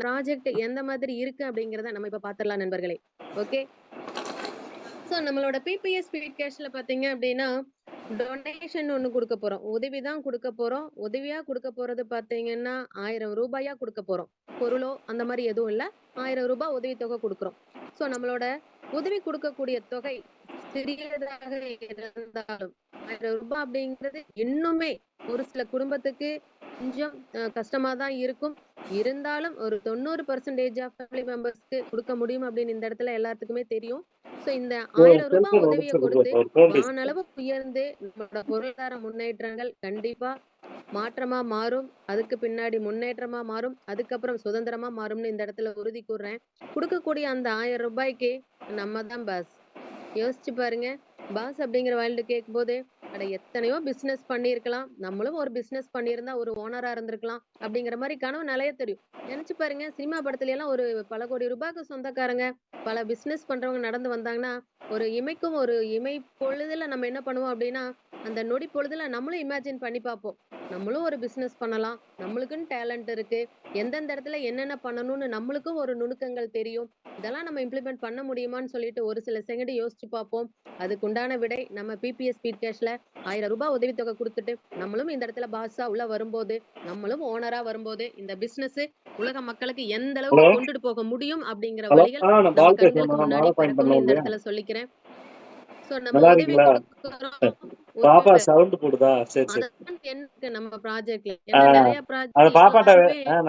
Project எந்த மாதிரி இருக்கு அப்படிங்கிறத நம்ம இப்ப பாத்துடலாம் நண்பர்களே. ஓகே. சோ நம்மளோட பிபிஎஸ் ஸ்பீட் கேஷ்ல பாத்தீங்க அப்படின்னா டொனேஷன் ஒண்ணு கொடுக்க போறோம். உதவிதான் கொடுக்க போறோம். உதவியா கொடுக்க போறது பாத்தீங்கன்னா ரூ. 1000 கொடுக்க போறோம். பொருளோ அந்த மாதிரி எதுவும் இல்ல. ரூ. 1000 உதவித்தொகை கொடுக்குறோம். சோ நம்மளோட உதவி கொடுக்கக்கூடிய தொகை சிறியதாக இருந்தாலும் ரூ. 1000 அப்படிங்கிறது இன்னுமே ஒரு சில குடும்பத்துக்கு கொஞ்சம் கஷ்டமா தான் இருக்கும். இருந்தாலும் ஒரு 90% ஆஃப் ஃபேமிலி மெம்பர்ஸ்க்கு கொடுக்க முடியும் அப்படின்னு இந்த இடத்துல எல்லாத்துக்குமே தெரியும். சோ இந்த ரூ. 1000 உதவியை கொடுத்து வானளவு உயர்ந்து நம்மளோட பொருளாதார முன்னேற்றங்கள் கண்டிப்பா மாற்றமா மாறும். அதுக்கு பின்னாடி முன்னேற்றமா மாறும். அதுக்கப்புறம் சுதந்திரமா மாறும்னு இந்த இடத்துல உறுதி கூறுறேன். கொடுக்கக்கூடிய அந்த ரூ. 1000க்கு நம்ம தான் பாஸ். யோசிச்சு பாருங்க. பாஸ் அப்படிங்கிற வேர்ல்டு கேட்கும் போது அட எத்தனையோ பிசினஸ் பண்ணிருக்கலாம். நம்மளும் ஒரு பிசினஸ் பண்ணியிருந்தா ஒரு ஓனரா இருந்திருக்கலாம் அப்படிங்கிற மாதிரி கனவு நிறைய தெரியும். நினைச்சு பாருங்க, சினிமா படத்துல எல்லாம் ஒரு பல கோடி ரூபாய்க்கு சொந்தக்காரங்க பல பிசினஸ் பண்றவங்க நடந்து வந்தாங்கன்னா ஒரு இமை பொழுதுல நம்ம என்ன பண்ணுவோம் அப்படின்னா அந்த நொடி பொழுதுல நம்மளும் இமேஜின் பண்ணி பார்ப்போம். நம்மளும் ஒரு பிசினஸ் பண்ணலாம். நம்மளுக்குன்னு டேலண்ட் இருக்கு. எந்தெந்த இடத்துல என்னென்ன பண்ணணும்னு நம்மளுக்கும் ஒரு நுணுக்கங்கள் தெரியும். இதெல்லாம் நம்ம இம்ப்ளிமெண்ட் பண்ண முடியுமான்னு சொல்லிட்டு ஒரு சில செகண்ட் யோசிச்சு பார்ப்போம். அதுக்குண்டான விடை நம்ம பிபிஎஸ் ஸ்பீட் கேஷ்ல ரூ. 1000 உதவித்தொகை கொடுத்துட்டு நம்மளும் இந்த இடத்துல பாஸா உள்ள வரும்போது, நம்மளும் ஓனரா வரும்போது இந்த பிசினஸ் உலக மக்களுக்கு எந்த அளவுக்கு கொண்டுட்டு போக முடியும் அப்படிங்கிற வழிகள் நம்ம கண்களுக்கு முன்னாடி பிறக்கும்னு இந்த இடத்துல சொல்லிக்கிறேன். சோ நம்ம உதவி கொடுக்கிறோம். பாப்பா சவுண்ட் போடுதா? சரி சரி. என்ன நம்ம ப்ராஜெக்ட்ல என்ன நிறைய அது பாப்பாட்ட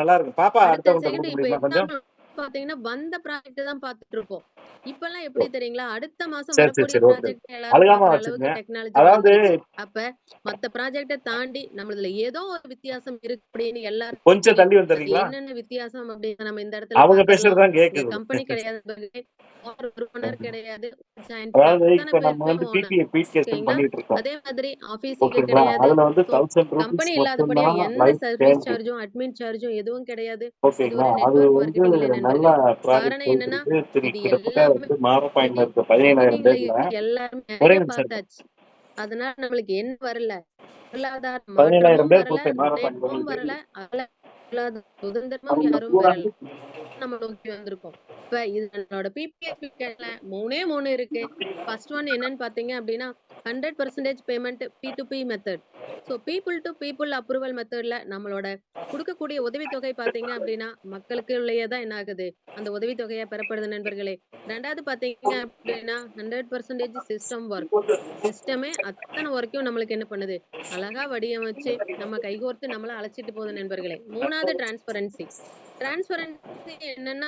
நல்லா இருக்கு. பாப்பா அடுத்த செகண்ட் இப்ப எக்ஸாம்பிள் பாத்தீங்கன்னா வந்த ப்ராஜெக்ட் தான் பாத்துட்டு இருப்போம். இப்பெல்லாம் எப்படி தெரியுங்களா, அடுத்த மாசம் வரக்கூடிய ப்ராஜெக்ட் எல்லாரும் அளவுக்கு டெக்னாலஜி வந்துருச்சு. அப்ப மத்த ப்ராஜெக்ட தாண்டி நம்மளதுல ஏதோ ஒரு வித்தியாசம் இருக்கு அப்படின்னு எல்லாரும் கொஞ்சம் தள்ளி வந்துறீங்களா? என்னென்ன வித்தியாசம் அப்படின்னு நம்ம இந்த இடத்துல அவங்க பேசுறதுதான் கேக்குது. கம்பெனி கிடையாது, ஓனர் கிடையாது, அதே மாதிரி ஆபீஸ் கிடையாது, கம்பெனி இல்லாதபடியா எந்த சர்வீஸ் சார்ஜும் அட்மின் சார்ஜும் எதுவும் கிடையாது. இது ஒரு நெட்வொர்க் மார்க்கெட்டிங் நண்பர்களே. காரணம் என்னன்னா இது எல்லாருமே பார்த்தாச்சு. அதனால நம்மளுக்கு என்ன வரல, பொருளாதார மாற்றமும் வரல, சுதந்திரமும் யாரும் வரல. நம்ம நோக்கி வந்திருக்கோம். இப்ப இது நம்மளோட பிபிஎஸ் மூணே இருக்கு. ஃபர்ஸ்ட் ஒன் என்னன்னு பாத்தீங்க அப்படின்னா 100% payment P2P method. So people to people approval மெத்தட்ல நம்மளோட கொடுக்கக்கூடிய உதவித்தொகை பாத்தீங்க அப்படின்னா மக்களுக்கு உள்ளேயேதான் என்ன ஆகுது, அந்த உதவித்தொகையா பெறப்படுது நண்பர்களே. ரெண்டாவது பாத்தீங்க அப்படின்னா 100% சிஸ்டம் ஒர்க். சிஸ்டமே அத்தனை வரைக்கும் நம்மளுக்கு என்ன பண்ணுது, அழகா வடிவமைச்சு நம்ம கைகோர்த்து நம்மள அழைச்சிட்டு போகுது நண்பர்களே. மூணாவது டிரான்ஸ்பரன்சி. என்னன்னா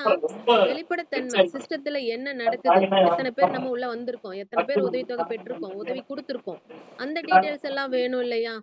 வெளிப்படைத்தன்மை. சிஸ்டத்துல என்ன நடக்குது, எத்தனை பேர் நம்ம உள்ள வந்திருக்கோம், எத்தனை பேர் உதவித்தொகை பெற்றிருக்கோம், உதவி கொடுத்திருக்கோம், அந்த டீடைல்ஸ் எல்லாம் வேணும் இல்லையா?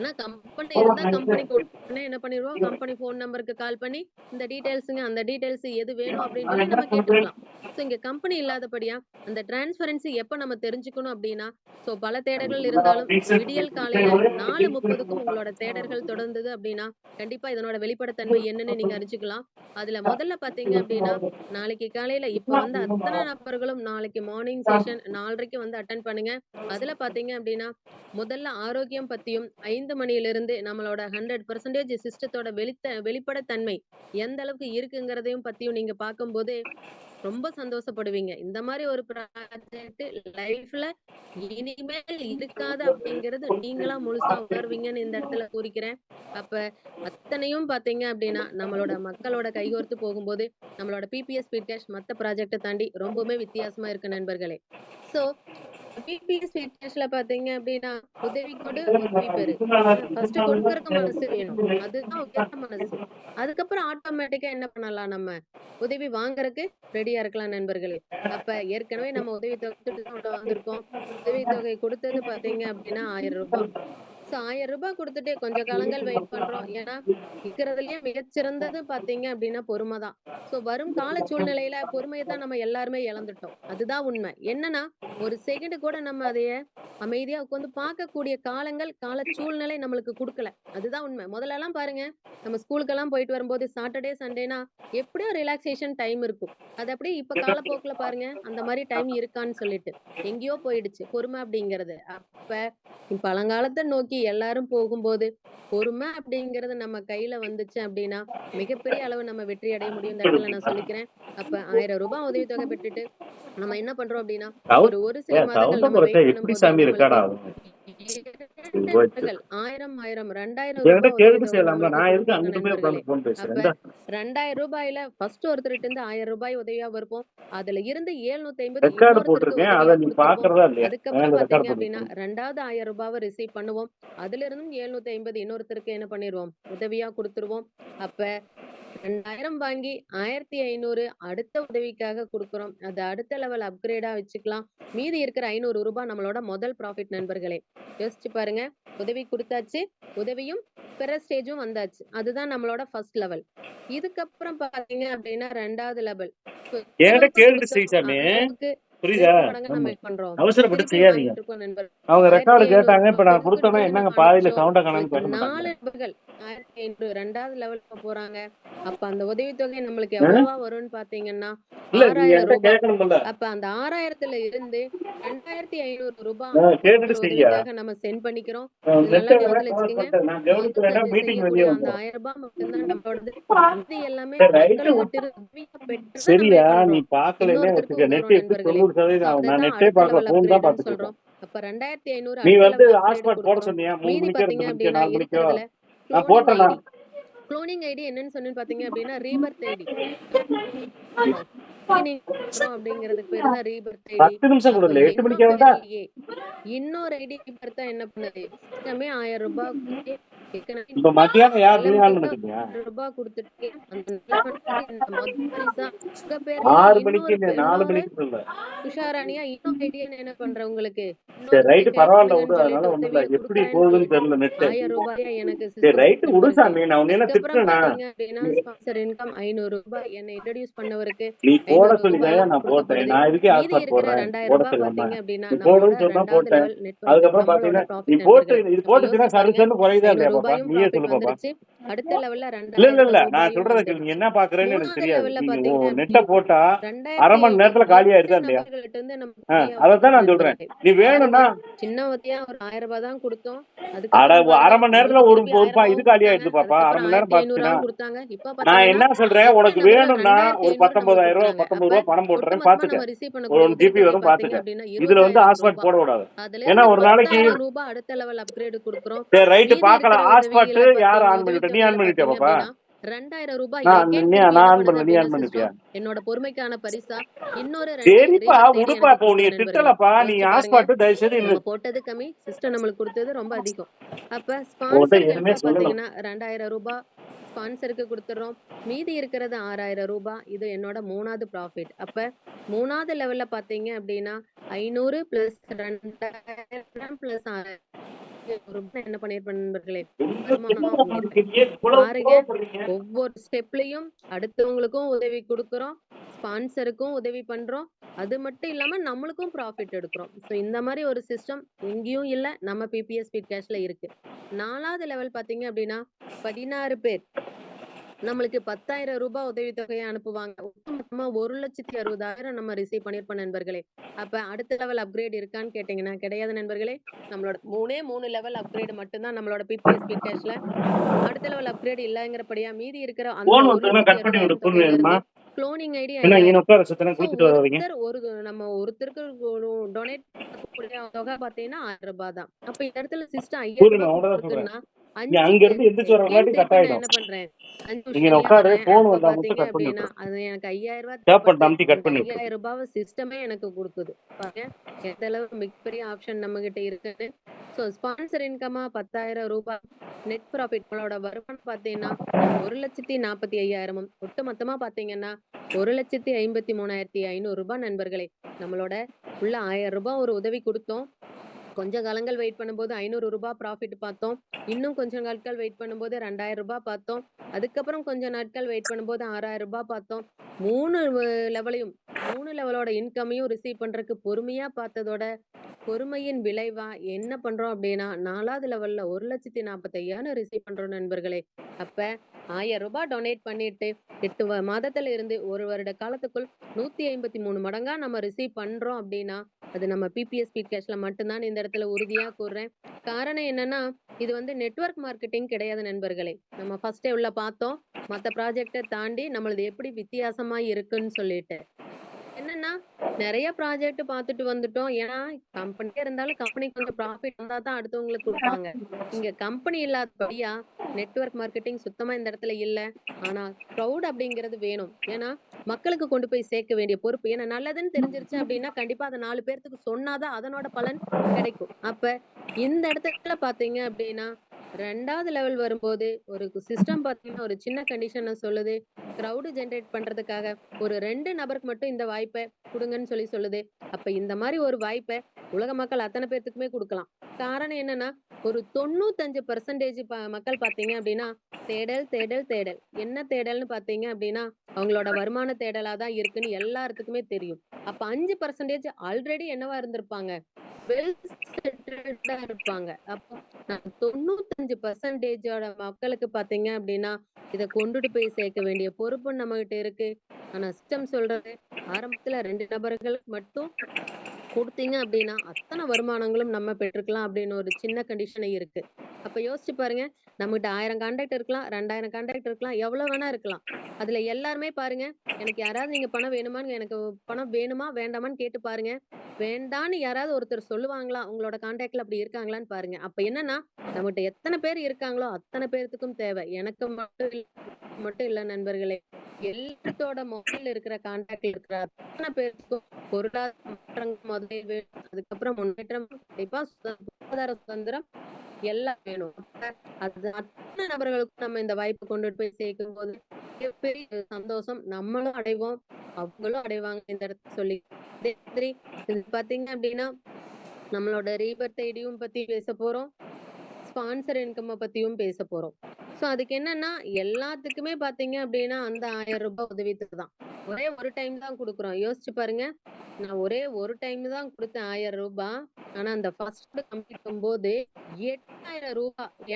ஆனா கம்பெனி இருந்தா கம்பெனி உடனே என்ன பண்ணிடுவோம், கம்பெனி போன் நம்பருக்கு கால் பண்ணி இந்த டீடைல்ஸுங்க, அந்த டீடைல்ஸ் எது வேணும் அப்படின்னு சொல்லி நம்ம கேட்டுக்கலாம். சோ இங்க கம்பெனி இல்லாதபடியா அந்த டிரான்ஸ்பரன்சி எப்ப நம்ம தெரிஞ்சுக்கணும் அப்படின்னா, சோ பல தேடர்கள் இருந்தாலும் விடியல் காலையில 4:30க்கும் உங்களோட தேடர்கள் தொடர்ந்தது அப்படின்னா கண்டிப்பா இதனோட வெளிப்படைத்தன்மை என்னன்னு நீங்க அறிஞ்சுக்கலாம். அதுல முதல்ல பாத்தீங்க அப்படின்னா நாளைக்கு காலையில இப்ப வந்து அத்தனை நபர்களும் நாளைக்கு மார்னிங் செஷன் 4:30க்கு வந்து அட்டன் பண்ணுங்க. அதுல பாத்தீங்க அப்படின்னா முதல்ல ஆரோக்கியம் பத்தியும் 5 மணியிலிருந்து நம்மளோட 100% சிஸ்டத்தோட வெளிப்படைத்தன்மை எந்த அளவுக்கு இருக்குங்கிறதையும் பத்தியும் நீங்க பார்க்கும்போது ரொம்ப சந்தோஷப்படுவீங்க. இந்த மாதிரி ஒரு ப்ராஜெக்ட் லைஃப்ல இனிமேல் இருக்காது அப்படிங்கிறது நீங்களா முழுசா உணர்வீங்கன்னு இந்த இடத்துல கூறிக்கிறேன். அப்ப அத்தனையும் பாத்தீங்க அப்படின்னா நம்மளோட மக்களோட கைகோர்த்து போகும்போது நம்மளோட பிபிஎஸ் ஸ்பீட் கேஷ் மத்த ப்ராஜெக்டை தாண்டி ரொம்பவுமே வித்தியாசமா இருக்கு நண்பர்களே. சோ பிபிஎஸ் ஸ்பீட் கேஷ்ல பாத்தீங்க அப்படின்னா உதவி கொடு உதவி பெறு. ஃபர்ஸ்ட் கொடுக்கறதுக்கு மனசு வேணும், அதுதான் உயர்ந்த மனசு. அதுக்கப்புறம் ஆட்டோமேட்டிக்கா என்ன பண்ணலாம், நம்ம உதவி வாங்குறதுக்கு ரெடியா இருக்கலாம் நண்பர்களே. அப்ப ஏற்கனவே நம்ம உதவி தொகை வந்திருக்கோம். உதவித்தொகை கொடுத்தது பாத்தீங்க அப்படின்னா ரூ. 1000. சோ ரூ. 1000 கொடுத்துட்டு கொஞ்ச காலங்கள் வெயிட் பண்றோம். ஏன்னா இருக்கிறதுலயே மிகச்சிறந்தது பாத்தீங்க அப்படின்னா பொறுமைதான். சோ வரும் கால சூழ்நிலையில பொறுமையை தான் நம்ம எல்லாருமே இழந்துட்டோம். அதுதான் உண்மை. என்னன்னா ஒரு செகண்ட் கூட நம்ம அதைய அமைதியா உட்கார்ந்து பார்க்கக்கூடிய காலங்கள் கால சூழ்நிலை நம்மளுக்கு கொடுக்கல. அதுதான் உண்மை. முதல்ல எல்லாம் பாருங்க, நம்ம ஸ்கூலுக்கெல்லாம் போயிட்டு வரும்போது சாட்டர்டே சண்டேனா எப்படியும் ரிலாக்ஸேஷன் டைம் இருக்கும். அது அப்படியே இப்ப காலப்போக்குல பாருங்க அந்த மாதிரி டைம் இருக்கான்னு சொல்லிட்டு எங்கேயோ போயிடுச்சு பொறுமை அப்படிங்கிறது. அப்ப பழங்காலத்தை நோக்கி தூக்கி எல்லாரும் போகும்போது பொறுமை அப்படிங்கிறது நம்ம கையில வந்துச்சு அப்படின்னா மிகப்பெரிய அளவு நம்ம வெற்றி அடைய முடியும். இந்த இடத்துல நான் சொல்லிக்கிறேன். அப்ப 1000 ரூபாய் உதவித்தொகை பெற்றுட்டு நம்ம என்ன பண்றோம் அப்படின்னா ஒரு சில மாதங்கள் நம்ம வெயிட் எப்படி பண்ணும்போது சாமி ரெக்கார்ட் நம்மளுக்கு ஆகும்? 1000 2000 என்கிட்ட ரூபாய் கேட்டுட்டு உதவித்தொகை செய்யலாம்ல, நம்மளுக்கு நான் எதுக்கு கொடுப்பாங்க அங்கிட்டுமே நண்பர்களே. உட்கார்ந்து போன் அப்ப பேசுறேன்? 2000 ரூபாயில ஃபர்ஸ்ட் ஒருத்தர்கிட்ட இருந்து 1000 ரூபாய் உதவியா வருவோம். அதுல இருந்து 750 ரெக்கார்டு இன்னொருத்தருக்கு போட்டிருக்கேன், உதவியா அதை நீ கொடுத்துருவோம். பாக்குறதா இல்லையா? அதுக்கப்புறம் ரெக்கார்டு பாத்தீங்க அப்படின்னா பண்ணிருக்கேன். 2வது 1000 ரூபாவை ரிசீவ் பண்ணுவோம். அதுல இருந்தும் 750 இன்னொருத்தருக்கு என்ன பண்ணிடுவோம், உதவியா கொடுத்துருவோம். அப்ப 2000 வாங்கி 1500 அடுத்த உதவிக்காக கொடுக்குறோம். அது அடுத்த லெவல் அப்கிரேடா வச்சுக்கலாம். மீதி இருக்கிற 500 ரூபாய் நம்மளோட முதல் ப்ராஃபிட் நண்பர்களே. யோசிச்சு பாருங்க, உதவி கொடுத்தாச்சு, உதவியும் பெற ஸ்டேஜும் வந்தாச்சு. அதுதான் நம்மளோட ஃபர்ஸ்ட் லெவல். இதுக்கப்புறம் பாத்தீங்க அப்படின்னா 2வது லெவல். என்கிட்ட கேட்டுட்டு செய் சாமி, புரியுதா? மடங்கு நம்ம பண்றோம். அவசரப்பட்டு திருப்பி செய்யாதீங்க. வாங்கிட்டு இருக்கோம் நண்பர். அவங்க ரெக்கார்டு 1500 கேட்டாங்க, இப்ப நான் கொடுத்துட்டு கொடுத்தேன்னா என்னங்க நம்ம பாதியில அனுப்பிச்சோம். சவுண்ட காணாம இப்ப கேட்க 4 மாட்டாங்க. நபர்கள் 1500 2வது லெவலுக்கு போறாங்க. அப்ப அந்த உதவித்தொகை நம்மளுக்கு எவ்வளவா வரும்னு பாத்தீங்கன்னா இல்ல, நீங்க 6000 என்கிட்ட ரூபாய். கேட்கணும்ல. அப்ப அந்த 6000த்துல இருந்து 2500 ரூபாய் கேட்டுட்டு செய்யா. உதவிக்காக நம்ம சென்ட் பண்ணிக்கிறோம். இது நல்லா ஞாபகத்துல வச்சுக்கோங்க. நான் கவனிக்கலைன்னா முதல்ல மீட்டிங் வெளியே செய்யக்கூடிய அந்த வந்துடும். 1000 ரூபாய் மட்டும்தான் நம்மளோடது. இது எல்லாமே ரைட்டு, மக்களை விட்டு உதவியா பெற்று நம்ம சரியா? நீ பண்றோம். பாக்கலைன்னே இன்னொருத்தருக்கு வச்சுக்க, நெட் உதவுறோம் எப்படி நண்பர்களே. 90% ஆகும். நான் அதத்தான் நெட்டே அடுத்த பார்க்கல, லெவல் போன் தான் அப்கிரேட்னு பாத்துட்டு இருக்கேன். சொல்றோம். அப்ப 2500 நீ அடுத்த வந்து லெவல் அப்கிரேட் ஹாட்ஸ்பாட் போட கொடுக்குறோம். சொன்னியா? 3 மீதி மணிக்கோ 2 பாத்தீங்க மணிக்கோ அப்படின்னா 4 மணிக்கோ இருக்கிறதுல நான் குளோனிங் போட்டேன்னா ஐடி. குளோனிங் ஐடி என்னன்னு சொன்னு பாத்தீங்க அப்படின்னா ரீபர்த் ஐடி. அப்படிங்கிறதுக்கு பேரு தான் ரீபர்த் ஐடி. 10 நிமிஷம் கூட அப்ப இல்ல, 8 மணிக்கே வந்தா இன்னொரு ஐடி பார்த்தா என்ன பண்ணுது, சிஸ்டமே 1000 ரூபாய் கொடுத்து இப்ப மத்தியானம் யார் நீ ஆன் நிலம பண்ணிருக்கியா? ரூபாய் கொடுத்துட்டு அந்த நிலம பரிசா உங்க பேர்ல 6 மணிக்கு 4 மணிக்கு சொல்ல. உஷாராணியா இன்னொரு ஐடியா என்ன பண்ற உங்களுக்கு சரி ரைட்டு, பரவாயில்ல விடு, சொல்லிட்டு அதனால ஒண்ணும் இல்ல. உதவியை எப்படி கொடுக்குறேன்னு போகுதுன்னு தெரியல நெட். 1000 ரூபாயா எனக்கு சரி சிஸ்டம் ரைட்டு விடு சாமி, நான் உன்ன என்ன அதுக்கப்புறம் திட்டுறேனா? பாத்தீங்க அப்படின்னா ஸ்பான்சர் இன்கம் 500 ரூபாய் என்னை இன்ட்ரோடியூஸ் பண்ணவருக்கு நீ போட 500 சொல்லிதான் ரூபாய் நான் போட்டேன். கொடுக்கப்படுது. நான் இதுக்கே மீதி ஹாட்ஸ்பாட் இருக்கிற போடுறேன், 2000 போட ரூபாய் சொல்லாம. பாத்தீங்க அப்படின்னா நீ நம்மளோட போடுன்னு சொன்னா 2வது போட்டேன். லெவல் நெட் அதுக்கப்புறம் நம்மளோட பாத்தீங்கன்னா நீ ப்ராஃபிட் போட்டு நண்பர்களே. இது அப்ப போட்டுச்சுன்னா யோசிச்சு பாருங்க, சர்வீஸ் குறையுதா 500 இல்லையா பாப்பா? ரூபாயும் நீயே ப்ராஃபிட் சொல்லு பாப்பா. வந்துருச்சு. அடுத்த லெவல்ல இல்ல 2000 நான் ரூபாயும் சொல்றத கேளு. நீ வந்துருச்சு. என்ன பாக்குறேன்னு எனக்கு 3வது தெரியாது. லெவல்ல நீ பாத்தீங்க நெட்ட போட்டா அரை மணி நேரத்துல காலி ஆயிடுதா இல்லையா? நபர்கள்ட்ட இருந்து நமக்கு அதத்தான் நான் சொல்றேன். நண்பர்களே. நீ வேணும்னா சின்ன வத்தியா ஒரு 1000 ரூபாய் தான் கொடுத்தோம். அட அதுக்கப்புறம் அரை மணி நேரத்துல ஒரு திருப்பி ஒரு 1000 இது காலி ஆயிடுது பாப்பா. அரை அதுக்கப்புறம் மணி நேரம் பாத்தீங்கன்னா 1500 கொடுத்தாங்க. இப்ப நான் பாத்தீங்கன்னா என்ன சொல்றேன், உனக்கு அடுத்த வேணும்னா ஒரு 2500 நம்மளுக்கு 19,000 ரூபாய் கொடுக்குறாங்க. 19 ரூபாய் பணம் போட்டுறேன், ஒட்டுமொத்தமா பாத்துக்க. நம்ம ரிசீவ் ஒரு பண்ணக்கூடிய 1 ஜிபி உதவித்தொகை வரும், பாத்தீங்க பாத்துக்க. அப்படின்னா இதுல வந்து 20,000 ஹாட்ஸ்பாட் ரூபாய். போட விடாது. அதுல ஏன்னா இருந்து ஒரு நாளைக்கு 10,000 ரூபாய் அடுத்த லெவல் அப்கிரேட் கொடுக்குறோம். சரி ரைட்டு மீதி பாக்கலாம். இருக்கிற ஹாட்ஸ்பாட் உதவியில யார் பாத்தீங்க ஆன் பண்ணிட்ட? நீ ஆன் உதவித்தொகையில பண்ணிட்டியா பாத்தீங்க பாப்பா? அப்படின்னா 2000 ரூபாய் நான் again நீ திருப்பி நான் என்ன ஆன் பண்ணுது பண்ணல, நீ அப்படின்னா ஆன் பண்ணிட்டியா? சிஸ்டம் என்னோட பொறுமைக்கான பரிசா இன்னொரு 2 சரிப்பா ரீபர்த் ஐடி விடுப்பா. எனக்கு இப்போ நீ கொடுக்குது நண்பர்களே. திட்டலப்பா. நீ யோசிச்சு பாருங்க, ஹாட்ஸ்பாட் தயவு செய்து நம்ம போட்டது கம்மி, சிஸ்டம் நம்மளுக்கு கொடுத்தது ரொம்ப அதிகம். அப்ப உங்கள்கிட்ட ஸ்பான்சர் எதுவுமே ஹெல்ப்பா சொல்லல. பாத்தீங்கன்னா 2000 ரூபாய் ஸ்பான்சருக்கு கொடுத்துறோம். மீதி இருக்கிறது 6000 ரூபாய். இது என்னோட 3வது ப்ராஃபிட். அப்ப 3வது லெவல்ல பாத்தீங்க அப்படின்னா 500 பிளஸ் 2000 பிளஸ் 6000 ரூபாய் என்ன பண்ணிருப்பேன் நண்பர்களே, வருமானமா வாங்கியிருப்பேன். பாருங்க, ஒவ்வொரு ஸ்டெப்லயும் அடுத்தவங்களுக்கும் உதவி கொடுக்குறோம், ஸ்பான்சருக்கும் உதவி பண்றோம். அது மட்டும் இல்லாம நம்மளுக்கும் ப்ராஃபிட் எடுக்கிறோம். ஸோ இந்த மாதிரி ஒரு சிஸ்டம் எங்கேயும் இல்ல, நம்ம பிபிஎஸ் ஸ்பீட் கேஷ்ல இருக்கு. 4வது லெவல் பாத்தீங்க அப்படின்னா 16 பேர் நம்மளுக்கு 10,000 ரூபாய் உதவித்தொகையை அனுப்புவாங்க. ஒட்டுமொத்தமா 1,60,60,000 நம்ம ரிசீவ் பண்ணிருப்போம் நண்பர்களே. அப்ப அடுத்த லெவல் அப்கிரேட் இருக்கான்னு கேட்டீங்கன்னா கிடையாது நண்பர்களே. நம்மளோட 3 லெவல் அப்கிரேட் மட்டும்தான் நம்மளோட பிபிஎஸ் ஸ்பீட் கேஷ்ல. அடுத்த லெவல் அப்கிரேட் இல்லங்கிறபடியா மீதி இருக்கிற அந்த போன் வந்து கட் பண்ணி விடு. போன் 1,60,60,000 வேணுமா? குளோனிங் ஐடி என்ன 5000. இங்க உட்கார சுத்தன ஸோ குளிச்சிட்டு வரவீங்க. ஒருத்தருக்கு டொனேட் பண்ணக்கூடிய தொகை பாத்தீங்கன்னா 1000 ரூபாய் தான். அப்ப இந்த இடத்துல சிஸ்டம் 5000 புரியுது, ரூபாய் அவ்வளவுதான் சொல்றேன். கொடுக்குன்னா நீ 5 அங்க இருந்து எந்திரிச்சு வர முன்னாடி கட் திருப்பி நான் ஆயிடும். என்ன பண்றேன், 5 நீங்க நிமிஷம் உட்காரு. வரேன். போன் அப்ப வந்தா மட்டும் பாத்தீங்க கட் பண்ணி அப்படின்னா விட்டுரு. அது எனக்கு 5000 டேப் பண்ணி தேவைப்படுது. அமுத்தி அந்த கட் பண்ணி விட்டுரு. 5000 ரூபாவை சிஸ்டமே எனக்கு கொடுக்குது. பாருங்க எந்த அளவு மிகப்பெரிய ஆப்ஷன் நம்ம கிட்ட இருக்குன்னு. ஸோ ஸ்பான்சர் இன்கமா 10,000 ரூபாய். நெட் ப்ராஃபிட் நம்மளோட வருமானம் பாத்தீங்கன்னா 1,45,000. ஒட்டு மொத்தமா பாத்தீங்கன்னா 1,53,500 ரூபாய் நண்பர்களே. நம்மளோட உள்ள 1000 ரூபாய் ஒரு உதவி கொடுத்தோம். கொஞ்ச காலங்கள் வெயிட் பண்ணும்போது 500 ரூபாய் ப்ராஃபிட் பார்த்தோம். இன்னும் கொஞ்ச நாட்கள் வெயிட் பண்ணும்போது 2000 ரூபாய் பார்த்தோம். அதுக்கப்புறம் கொஞ்ச நாட்கள் வெயிட் பண்ணும்போது 6000 ரூபாய் பார்த்தோம். 3 லெவலையும் 3 லெவலோட இன்கமையும் ரிசீவ் பண்றதுக்கு பொறுமையா பார்த்ததோட பொறுமையின் விளைவா என்ன பண்றோம் அப்படின்னா 4வது லெவல்ல 1,45,000 ரிசீவ் பண்றோம் நண்பர்களே. அப்ப 1000 ரூபாய் டொனேட் பண்ணிட்டு 8 மாதத்துல இருந்து 1 வருட காலத்துக்குள் 153 மடங்கா நம்ம ரிசீவ் பண்றோம் அப்படின்னா அது நம்ம பிபிஎஸ் ஸ்பீட் கேஷ்ல மட்டும்தான் இந்த இடத்துல உறுதியா கூறுறேன். காரணம் என்னன்னா, இது வந்து நெட்வொர்க் மார்க்கெட்டிங் கிடையாது நண்பர்களே. நம்ம ஃபர்ஸ்ட்டே உள்ள பார்த்தோம். மத்த ப்ராஜெக்ட்ட தாண்டி நம்மளது எப்படி வித்தியாசமா இருக்குன்னு சொல்லிட்டு. என்னன்னா, நெறைய ப்ராஜெக்ட் பார்த்துட்டு வந்துட்டோம். ஏன்னா, கம்பெனியே இருந்தாலும் கம்பெனிக்கு கொஞ்சம் ப்ராஃபிட் வந்தா தான் அடுத்தவங்களுக்கு குடுப்பாங்க. இங்க கம்பெனி இல்லாதபடியா நெட்வொர்க் மார்க்கெட்டிங் சுத்தமா இந்த இடத்துல இல்ல. ஆனா, க்ரவுட் அப்படிங்கிறது வேணும். ஏன்னா, மக்களுக்கு கொண்டு போய் சேர்க்க வேண்டிய பொறுப்பு. ஏன்னா, நல்லதுன்னு தெரிஞ்சிருச்சு அப்படின்னா, கண்டிப்பா அத 4 பேர்த்துக்கு சொன்னா தான் அதனோட பலன் கிடைக்கும். அப்ப இந்த இடத்துல பார்த்தீங்க அப்படின்னா, 2வது லெவல் வரும்போது ஒரு சிஸ்டம் பார்த்தீங்கன்னா, ஒரு சின்ன கண்டிஷன சொல்லுது. க்ரவுட் ஜெனரேட் பண்றதுக்காக ஒரு 2 நபருக்கு மட்டும் இந்த வாய்ப்ப குடுங்கன்னு சொல்லுது. அப்ப இந்த மாரி ஒரு வாய்ப்ப உலக மக்கள் அத்தன பேத்துக்குமே குடுக்கலாம். காரணம் என்னன்னா, ஒரு 95% மக்கள் பார்த்தீங்க அப்டின்னா, தேடல், தேடல், தேடல். என்ன தேடல்ன்னு பார்த்தீங்க அப்டின்னா, அவங்களோட வருமான தேடலா தான் இருக்குன்னு எல்லாத்துக்குமே தெரியும். அப்ப 5% ஆல்ரெடி என்னவா இருந்திருப்பாங்க? வெல் செட்டில்டா இருப்பாங்க. அப்போ நான் 95% மக்களுக்கு பார்த்தீங்க அப்டின்னா, இத கொண்டுட்டு போய் சேர்க்க வேண்டிய பொறுப்பு நம்மகிட்ட இருக்கு. ஆனா சிஸ்டம் சொல்றது, ஆரம்பத்துல 2 நபர்களுக்கு மட்டும் குடுத்தீங்க அப்டின்னா, அத்தன வருமானங்களும் நம்ம பெற்றுக்கலாம் அப்டின்னு ஒரு சின்ன கண்டிஷன் இருக்கு. அப்ப யோசிச்சு பாருங்க. நம்மகிட்ட 1000 கான்டாக்ட் இருக்கலாம், 2000 கான்டாக்ட் இருக்கலாம், எவ்வளோ வேணா இருக்கலாம். அதுல எல்லாருமே பாருங்க, எனக்கு யாராவது நீங்க பணம் வேணுமான்னு எனக்கு பணம் வேணுமா? வேண்டாமான்னு கேட்டு பாருங்க. வேண்டான்னு யாராவது ஒருத்தர் சொல்லுவாங்களா? உங்களோட கான்டாக்ட்ல அப்படி இருக்காங்களான்னு பாருங்க. அப்ப என்னன்னா, நம்மகிட்ட எத்தன பேர் இருக்காங்களோ, அத்தன பேர்த்துக்கும் தேவை. எனக்கு மட்டும் இல்ல நண்பர்களே. எல்லாத்தோட மொபைல்ல இருக்கிற கான்டாக்ட்ல இருக்கிற அத்தன பேருக்கும் பொருளாதார மாற்றம் முதலில் வேணும். அதுக்கப்புறம் முன்னேற்றம் கண்டிப்பா பொருளாதார சுதந்திரம் எல்லாம் வேணும். அப்ப அது அத்தனை நபர்களுக்கும் நம்ம இந்த வாய்ப்பு கொண்டுட்டு போய் சேர்க்கும்போது மிகப்பெரிய சந்தோஷம். நம்மளும் அடைவோம், அவங்களும் அடைவாங்க இந்த இடத்துல சொல்லி. அதே மாதிரி இது பார்த்தீங்க அப்படின்னா, நம்மளோட ரீபர்த் ஐடியும் பத்தி பேசப் போறோம். ஸ்பான்சர் இன்கம்ம பத்தியும் பேசப் போறோம். சோ அதுக்கு என்னன்னா, எல்லாத்துக்குமே பார்த்தீங்க அப்டின்னா, அந்த ரூ. 1000 உதவித்தொகை தான். ஒரே ஒரு டைம் தான் குடுக்குறோம். யோசிச்சு பாருங்க. நான் ஒரே ஒரு டைம் தான் குடுத்தேன் ரூ. 1000. ஆனா அந்த ஃபர்ஸ்ட் கம்ப்ளீட்ங்கும்போது ரூ. 8000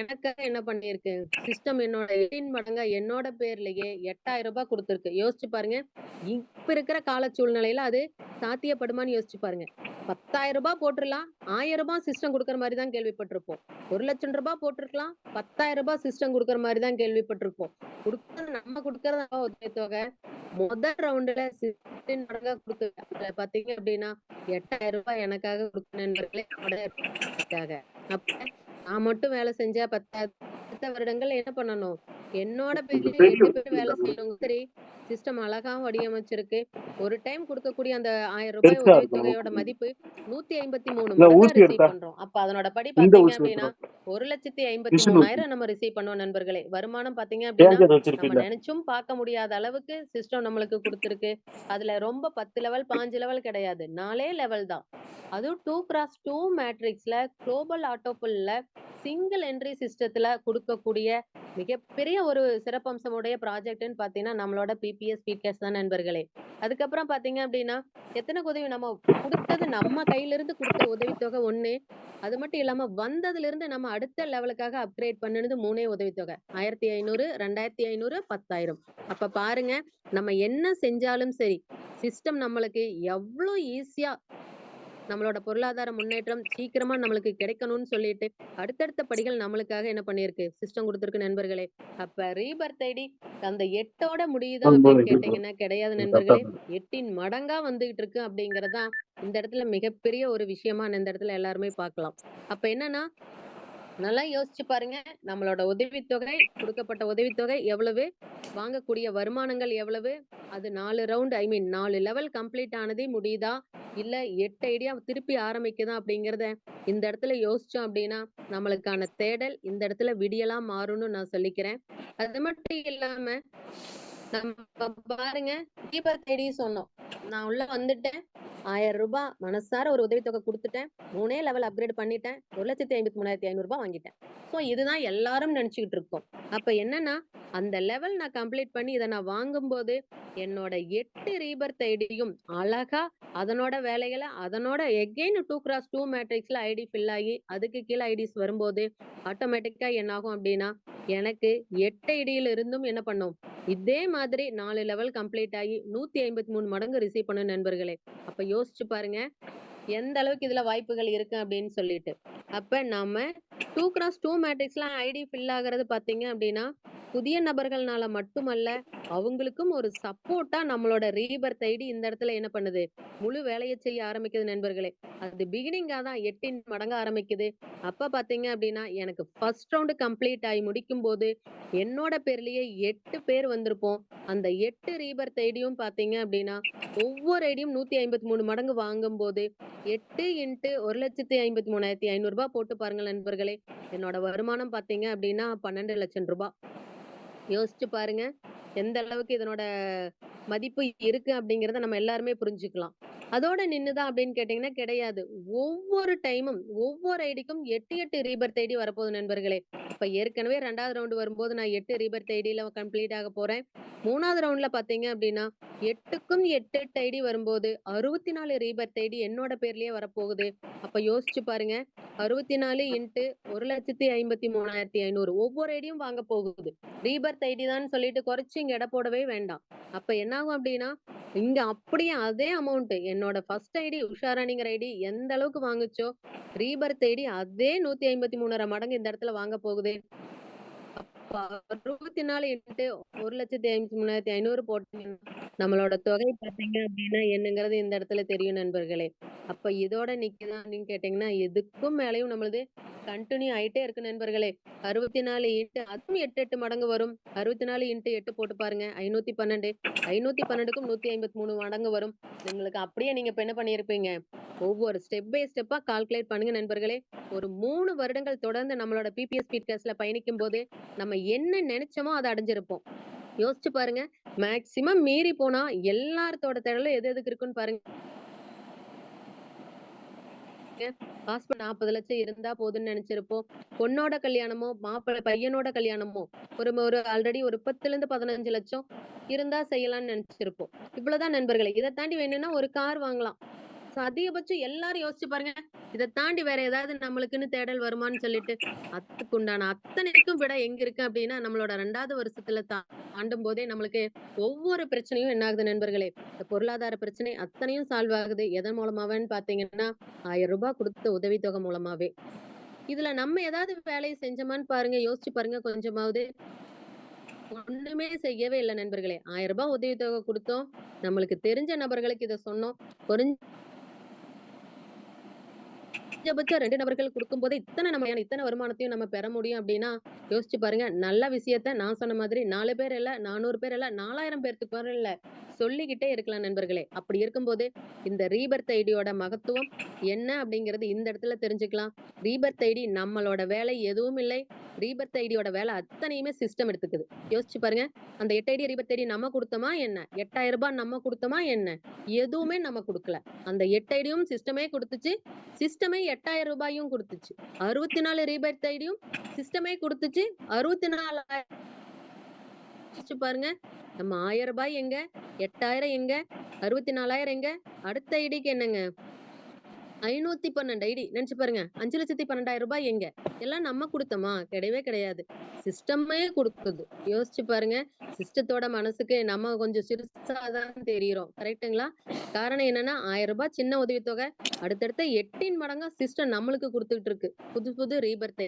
எனக்காக என்ன பண்ணியிருக்கு, சிஸ்டம் என்னோட 18 மடங்கா என்னோட பேர்லயே ரூ. 8000 குடுத்திருக்கு. யோசிச்சு பாருங்க. இப்ப இருக்கிற கால சூழ்நிலையில அது சாத்தியப்படுமான்னு யோசிச்சு பாருங்க. ரூ. 10,000 போட்டுறலாம். ரூ. 1000 சிஸ்டம் குடுக்குற மாரி தான் கேள்விப்பட்டிருப்போம். ரூ. 1,00,000 போட்டிருக்கலாம். ரூ. 10,000 சிஸ்டம் குடுக்குற மாரி தான் கேள்விப்பட்டிருப்போம். நம்ம குடுக்கறது உதவித்தொகை. முதல் ரவுண்டுல 16 மடங்கா குடுத்து அதுல பார்த்தீங்க அப்டின்னா, ரூ. 8,000 எனக்காக குடுத்த நண்பர்களே என்னோட அப்ப நான் மட்டும் வேலை செஞ்சா பத்தாது. அடுத்த வருடங்கள் என்ன பண்ணணும்? என்னோட பேர்லயும் 8 பேர் வேலை செய்யணும். சரி, சிஸ்டம் அழகாவும் வடிவமைச்சிருக்கு. ஒரு டைம் குடுக்கக்கூடிய அந்த ரூ. 1000 பெருசா இருக்கும் உதவித்தொகையோட ஊசி. மதிப்பு 153 இல்ல மடங்கா ஊசி ரிசீவ் எடுத்தா பண்றோம். அப்ப அதனோட படி இந்த பார்த்தீங்க ஊசி அப்டின்னா, எடுத்துரும். மிஷின் ஊசி. 1,53,000 நம்ம ரிசீவ் பண்ணுவோம் நண்பர்களே. வருமானம் பார்த்தீங்க அப்டின்னா, டேஞ்சர் நம்ம வச்சிருப்பீல்ல. நெனச்சும் பார்க்க முடியாத அளவுக்கு சிஸ்டம் நம்மளுக்கு குடுத்திருக்கு. அதுல ரொம்ப 10 லெவல், 5 லெவல் கிடையாது. 4 லெவல் தான். அதுவும் 2x2 மேட்ரிக்ஸ்ல குளோபல் ஆட்டோபுல்ல சிங்கிள் என்ட்ரி சிஸ்டத்துல குடுக்கக்கூடிய மிகப்பெரிய ஒரு சிறப்பம்சமுடைய ப்ராஜெக்ட்ன்னு பார்த்தீங்கன்னா, நம்மளோட பிபிஎஸ் ஸ்பீட்கேஸ் தான் நண்பர்களே. அதுக்கப்புறம் பார்த்தீங்க அப்டின்னா, எத்தன உதவி நம்ம குடுத்தது நம்ம கையிலிருந்து குடுத்த உதவித்தொகை 1. அது மட்டும் இல்லாம வந்ததிலிருந்து நம்ம அடுத்த லெவலுக்காக அப்கிரேட் பண்ணுனது 3 உதவித்தொகை. 1,500, 2,500, 10,000. அப்ப பாருங்க, நம்ம என்ன செஞ்சாலும் சரி, சிஸ்டம் நம்மளுக்கு எவ்ளோ ஈஸியா நம்மளோட பொருளாதார முன்னேற்றம் சீக்கிரமா நம்மளுக்கு கிடைக்கணும்னு சொல்லிட்டு, அடுத்தடுத்த படிகள் நம்மளுக்காக என்ன பண்ணியிருக்கு, சிஸ்டம் குடுத்திருக்கு நண்பர்களே. அப்ப ரீபர்த் ஐடி அந்த 8ஓட முடியுதா அப்படின்னு கேட்டீங்கன்னா, கிடையாது நண்பர்களே. 8ன் மடங்கா வந்துகிட்டு இருக்கு அப்படிங்கிறது தான் இந்த இடத்துல மிகப்பெரிய ஒரு விஷயமா இந்த இடத்துல எல்லாருமே பார்க்கலாம். அப்ப என்னன்னா, நல்லா யோசிச்சு பாருங்க. நம்மளோட உதவித்தொகை, குடுக்கப்பட்ட உதவித்தொகை எவ்வளவு? வாங்கக்கூடிய வருமானங்கள் எவ்வளவு? அது 4 ரவுண்ட் ஐ மீன் 4 லெவல் கம்ப்ளீட் ஆனதே முடியுதா? இல்ல 8 ஐடியா திருப்பி ஆரம்பிக்குதா? அப்படிங்கிறத இந்த இடத்துல யோசிச்சோம் அப்படின்னா, நம்மளுக்கான தேடல் இந்த இடத்துல விடியலா மாறும்னு நான் சொல்லிக்கிறேன். அது மட்டும் இல்லாம நம்ம பாருங்க, தீபக் ஐடி சொன்னோம். நான் உள்ள வந்துட்டேன். ரூ. 1000 மனசார ஒரு உதவித்தொகை குடுத்துட்டேன். 3 லெவல் அப்கிரேட் பண்ணிட்டேன். ரூ. 1,53,500 வாங்கிட்டேன். சோ இதுதான் எல்லாரும் நெனச்சுக்கிட்டு இருக்கோம். அப்ப என்னன்னா, அந்த லெவல் நான் கம்ப்ளீட் பண்ணி இத நான் வாங்கும்போது, என்னோட 8 ரீபர்த் ஐடியும் அழகா அதனோட வேலைகள அதனோட எகைன் 2x2 மேட்ரிக்ஸ்ல ஐடி ஃபில் ஆகி, அதுக்கு கீழ ஐடிஸ் வரும்போது, ஆட்டோமேட்டிக்கா என்னாகும் அப்டின்னா, எனக்கு 8 ஐடியில இருந்தும் என்ன பண்ணும்? இதே மாதிரி 4 லெவல் கம்ப்ளீட் ஆகி 153 மடங்கு ரிசீவ் பண்ணும் நண்பர்களே. அப்ப யோசிச்சு பாருங்க. எந்த அளவுக்கு இதுல வாய்ப்புகள் இருக்கு அப்படின்னு சொல்லிட்டு. அப்ப நாம 2x2 மேட்ரிக்ஸ்லாம் ஐடி ஃபில் ஆகுறது பாத்தீங்க அப்படின்னா புதிய நபர்கள்னால மட்டுமல்ல, அவங்களுக்கும் ஒரு சப்போர்ட்டா நம்மளோட ரீபர்த் ஐடி இந்த இடத்துல என்ன பண்ணுது, முழு வேலையை செய்ய ஆரம்பிக்குது நண்பர்களே. அது பிகினிங்கா தான் 8 மடங்கா ஆரம்பிக்குது. அப்ப பாத்தீங்க அப்படின்னா எனக்கு ஃபர்ஸ்ட் ரவுண்ட் கம்ப்ளீட் ஆகி முடிக்கும் போது என்னோட பேர்லயே 8 பேர் வந்திருப்போம். அந்த 8 ரீபர்த் ஐடியும் பாத்தீங்க அப்படின்னா ஒவ்வொரு ஐடியும் 153 மடங்கு வாங்கும்போது 8 இன்ட்டு 1,53,500 ரூபாய் போட்டு பாருங்க நண்பர்களே. என்னோட வருமானம் பாத்தீங்க அப்படின்னா 12 லட்சம் ரூபாய். யோசிச்சு பாருங்க எந்த அளவுக்கு இதனோட மதிப்பு இருக்கு அப்படிங்கறத நம்ம எல்லாருமே புரிஞ்சுக்கலாம். அதோட நின்னுதான் அப்படின்னு கேட்டீங்கன்னா கிடையாது. ஒவ்வொரு டைமும் ஒவ்வொரு ஐடிக்கும் 8 ரீபர்த் ஐடி வரப்போகுது நண்பர்களே. இப்ப ஏற்கனவே 2வது ரவுண்ட் வரும்போது நான் 8 ரீபர்த் ஐடியில கம்ப்ளீட் ஆக போறேன். 3வது ரவுண்ட்ல பாத்தீங்க அப்படின்னா 8க்கும் 8 ஐடி வரும்போது 64 ரீபர்த் ஐடி என்னோட பேர்லயே வரப்போகுது. அப்ப யோசிச்சு பாருங்க 64 இன்ட்டு 1,53,500 ஒவ்வொரு ஐடியும் வாங்க போகுது. ரீபர்த் ஐடி தான் சொல்லிட்டு குறைச்சு இங்க எடை போடவே வேண்டாம். அப்ப என்ன ஆகும் அப்படின்னா இங்க அப்படியே அதே அமௌண்ட் என்னோட ஃபர்ஸ்ட் ஐடி உஷாராணிங்கிற ஐடி எந்த அளவுக்கு வாங்குச்சோ ரீபர்த் ஐடி அதே 153 மடங்கு இந்த இடத்துல வாங்க போகுது. அப்ப 64 இன்ட்டு 1,53,500 போட்டீங்கன்னா நம்மளோட தொகை பாத்தீங்க அப்படின்னா என்னங்கிறது இந்த இடத்துல தெரியும் நண்பர்களே. அப்ப இதோட நிக்குதா அப்படின்னு கேட்டீங்கன்னா எதுக்கும் மேலயும் நம்மளது கண்டினியூ ஆயிட்டே இருக்கு நண்பர்களே. 64 இன்ட்டு அதுவும் 8 மடங்கு வரும். 64 இன்ட்டு 8 போட்டு பாருங்க 512. 512க்கும் 153 மடங்கு வரும். உங்களுக்கு அப்படியே நீங்க இப்ப என்ன பண்ணிருப்பீங்க, ஒவ்வொரு ஸ்டெப் பை ஸ்டெப்பா கால்குலேட் பண்ணுங்க நண்பர்களே. ஒரு 3 வருடங்கள் தொடர்ந்து நம்மளோட பிபிஎஸ் ஸ்பீட்காஸ்ட்ல பயணிக்கும் போது நம்ம என்ன நினைச்சோமோ அதை அடைஞ்சிருப்போம். யோசிச்சு பாருங்க. மேக்சிமம் மீறி போனா எல்லாத்தோட தேடலும் எது எதுக்கு இருக்குன்னு பாருங்க. ஹாஸ்பிட்டல் 40 லட்சம் இருந்தா போதும்னு நினைச்சிருப்போம். பொண்ணோட கல்யாணமோ பையனோட கல்யாணமோ ஒரு ஆல்ரெடி ஒரு 10ல இருந்து 15 லட்சம் இருந்தா செய்யலாம்னு நினைச்சிருப்போம். இவ்வளவுதான் நண்பர்களே. இதை தாண்டி வேணும்னா ஒரு கார் வாங்கலாம். அதிகபட்சம் எல்லாரும் யோசிச்சு பாருங்க. இதை தாண்டி வேற ஏதாவது நம்மளுக்குன்னு தேடல் வருமான்னு சொல்லிட்டு அதுக்கு உண்டான அத்தனைக்கும் விட எங்க இருக்கு அப்படின்னா நம்மளோட 2வது வருஷத்துல தாண்டும் போதே நம்மளுக்கு ஒவ்வொரு பிரச்சனையும் என்ன ஆகுது நண்பர்களே, இந்த பொருளாதார பிரச்சனை அத்தனையும் சால்வ் ஆகுது. எதன் மூலமாவேன்னு பாத்தீங்கன்னா 1000 ரூபாய் கொடுத்த உதவித்தொகை மூலமாவே. இதுல நம்ம ஏதாவது வேலையை செஞ்சோமான்னு பாருங்க, யோசிச்சு பாருங்க கொஞ்சமாவது. ஒண்ணுமே செய்யவே இல்லை நண்பர்களே. 1000 ரூபாய் உதவித்தொகை கொடுத்தோம். நம்மளுக்கு தெரிஞ்ச நபர்களுக்கு இதை சொன்னோம். குறைஞ்சபட்சம் 2 நபர்கள் கொடுக்கும்போது இத்தனை வருமானத்தையும் நம்ம பெற முடியும் அப்படின்னா யோசிச்சு பாருங்க. நல்ல விஷயத்த நான் சொன்ன மாதிரி 4 பேர் இல்ல 400 பேர் இல்ல 4000 பேருக்கு இல்ல சொல்லிக்கிட்டே இருக்கலாம் நண்பர்களே. அப்படி இருக்கும்போது இந்த ரீபர்த் ஐடியோட மகத்துவம் என்ன அப்படிங்கிறது இந்த இடத்துல தெரிஞ்சுக்கலாம். ரீபர்த் ஐடி நம்மளோட வேலை எதுவும் இல்லை. ரீபர்த் ஐடியோட வேலை அத்தனையுமே சிஸ்டம் எடுத்துக்குது. யோசிச்சு பாருங்க. அந்த 8 ஐடி ரீபர்த் ஐடி நம்ம கொடுத்தோமா என்ன, 8000 ரூபாய் நம்ம கொடுத்தோமா என்ன, எதுவுமே நம்ம கொடுக்கல. அந்த 8 ஐடியும் சிஸ்டமே கொடுத்துச்சு. சிஸ்டமே 8000 ரூபாயும் கொடுத்துச்சு. 64 ரீபர்த் ஐடியும் சிஸ்டமே கொடுத்துச்சு. 64 பாருங்க. நம்ம 1000 ரூபாய் எங்க, 8000 எங்க, 64,000 எங்க, அடுத்த ஐடிக்கு என்னங்க 512 ஐடி நினைச்சு பாருங்க. 5,12,000 ரூபாய் எங்க, எல்லாம் நம்ம கொடுத்தோமா, கிடையவே கிடையாது. சிஸ்டமே கொடுக்குது. யோசிச்சு பாருங்க. சிஸ்டத்தோட மனசுக்கு நம்ம கொஞ்சம் சிறுசாதான் தெரியுறோம். கரெக்டுங்களா? காரணம் என்னன்னா 1000 ரூபாய் சின்ன உதவித்தொகை அடுத்தடுத்த 8 மடங்கா சிஸ்டம் நம்மளுக்கு கொடுத்துட்டு இருக்கு. புது ரீபர்த்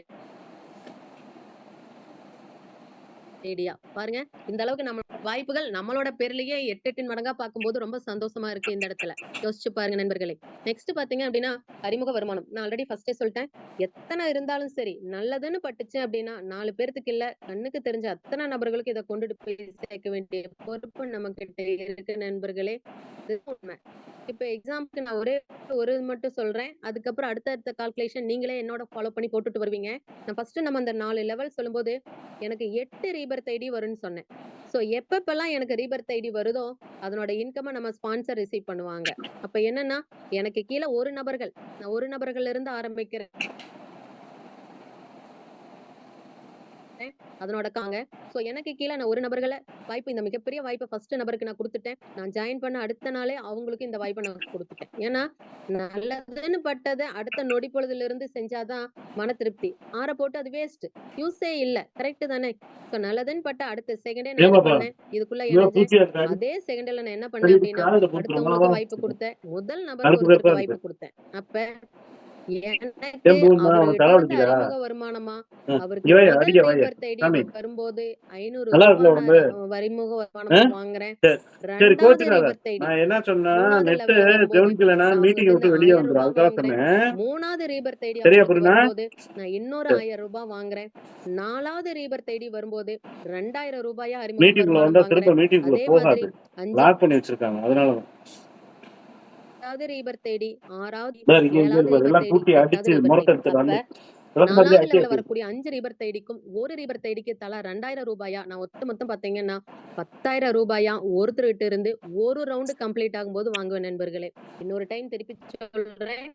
ஐடியா பாருங்க. இந்த அளவுக்கு நம்ம வாய்ப்புகள் நம்மளோட பேர்லயே 8 மடங்கா பார்க்கும்போது ரொம்ப சந்தோஷமா இருக்கு இந்த இடத்துல. யோசிச்சு பாருங்க நண்பர்களே. நெக்ஸ்ட் பாத்தீங்க அப்படின்னா அறிமுக வருமானம். நான் ஆல்ரெடி ஃபர்ஸ்டே சொல்லிட்டேன். எத்தனை இருந்தாலும் சரி நல்லதுன்னு பட்டுச்சு அப்படின்னா 4 பேர்த்துக்கு இல்ல கண்ணுக்கு தெரிஞ்ச அத்தனை நபர்களுக்கு இதை கொண்டுட்டு போய் சேர்க்க வேண்டிய பொறுப்பு நம்ம கிட்ட இருக்கு நண்பர்களே. இது உண்மை. இப்ப எக்ஸாம்பிளுக்கு நான் ஒரு மட்டும் சொல்றேன். அதுக்கப்புறம் அடுத்த கால்குலேஷன் நீங்களே என்னோட ஃபாலோ பண்ணி போட்டுட்டு வருவீங்க. நான் ஃபர்ஸ்ட் நம்ம அந்த 4 லெவல் சொல்லும்போது எனக்கு 8 ரீபர்த் ஐடி வரும்னு சொன்னேன். சோ எப்பப்பெல்லாம் எனக்கு ரீபர்த் ஐடி வருதோ அதனோட இன்கம் நம்ம ஸ்பான்சர் ரிசீவ் பண்ணுவாங்க. அப்ப என்னன்னா எனக்கு கீழே நான் ஒரு நபர்கள் இருந்து ஆரம்பிக்கிறேன். அதனோட காங்க. சோ எனக்கு கீழ நான் ஒரு நபர்கள வாய்ப்பு இந்த மிகப்பெரிய வாய்ப்ப ஃபர்ஸ்ட் நபருக்கு நான் குடுத்துட்டேன். நான் ஜாயின் பண்ண அடுத்த நாளே அவங்களுக்கு இந்த வாய்ப்ப நான் குடுத்துட்டேன். ஏன்னா, நல்லதுன்னு பட்டத அடுத்த நொடி பொழுதிலிருந்து செஞ்சா தான் மன திருப்தி. ஆற போட்டு அது வேஸ்ட். யூஸே இல்ல. கரெக்ட் தானே? சோ நல்லதுன்னு பட்ட அடுத்த செகண்டே நான் என்ன ஏமாப்பா பண்ணேன், இதுக்குள்ள இவ்வளவு இணஞ்சேன். பூச்சியா இருக்காரு அதே செகண்ட்ல நான் என்ன சரி பண்ணேன் இது அப்டின்னா, காதுல போட்டு அடுத்தவங்களுக்கு வாய்ப்பு குடுத்தேன். முதல் நபர் கருப்பு கருப்பா ஒருத்தருக்கு இருக்கு வாய்ப்பு குடுத்தேன். அப்ப எனக்கு செம்பூன்னா அவர்கிட்ட அவன் இருந்து தலைவலிக்குதா அறிமுக வருமானமா, அவருக்கு இவையா முதல் அடிக்க வாய ரீபர் தேடி சாமி வரும்போது ரூ. நல்லா 500 இருக்குல்ல நான் உடம்பு அறிமுக ஆ? வருமானமா வாங்குறேன். சரி சரி 2வது கோச்சுக்காத ரீபர் தேடி நான் என்ன சொன்னேன் 3வது நெட்டு லெவல்ல வரும்போது கவனிக்கலைன்னா நான் மீட்டிங் அவங்ககிட்ட விட்டு இருந்து வெளியே ரூ. 1000 வந்துடும் அதுக்காக வாங்குறேன். சொன்னேன் 3வது ரீபர் தேடி சரியா அவங்களுக்கு புரியுனா வரும்போது நான் இன்னொரு ரூ. 1000 வாங்குறேன். 4வது ரீபர் தேடி வரும்போது ரூ. 2000 அறிமுக மீட்டிங்குள்ள வருமானம் வந்தா வாங்குறேன். திரும்ப மீட்டிங்குள்ள அதே மாதிரி போகாது 5வது லாக் பண்ணி வச்சிருக்காங்க அதனாலதான் ரீபர் தேடி 6வது பாரு, இங்க 7வது பாரு ரீபர் எல்லாம் தேடி கூட்டி 8வது அடிச்சு ரீபர் முரட்டை தேடி. எடுத்துட்டு அப்ப வந்து விளக்கு மாதிரி 4வது அடிக்க லெவல்ல வைக்குது வரக்கூடிய 5 ரீபர் தேடிக்கும் ஒரு ரீபர் தேடிக்கு தலா ரூ. 2000 நான் ஒட்டு மொத்தம் பாத்தீங்கன்னா ரூ. 10,000 ஒருத்தர்கிட்ட இருந்து ஒரு ரவுண்டு கம்ப்ளீட் ஆகும்போது வாங்குவேன் நண்பர்களே. இன்னொரு டைம் திருப்பி சொல்றேன்.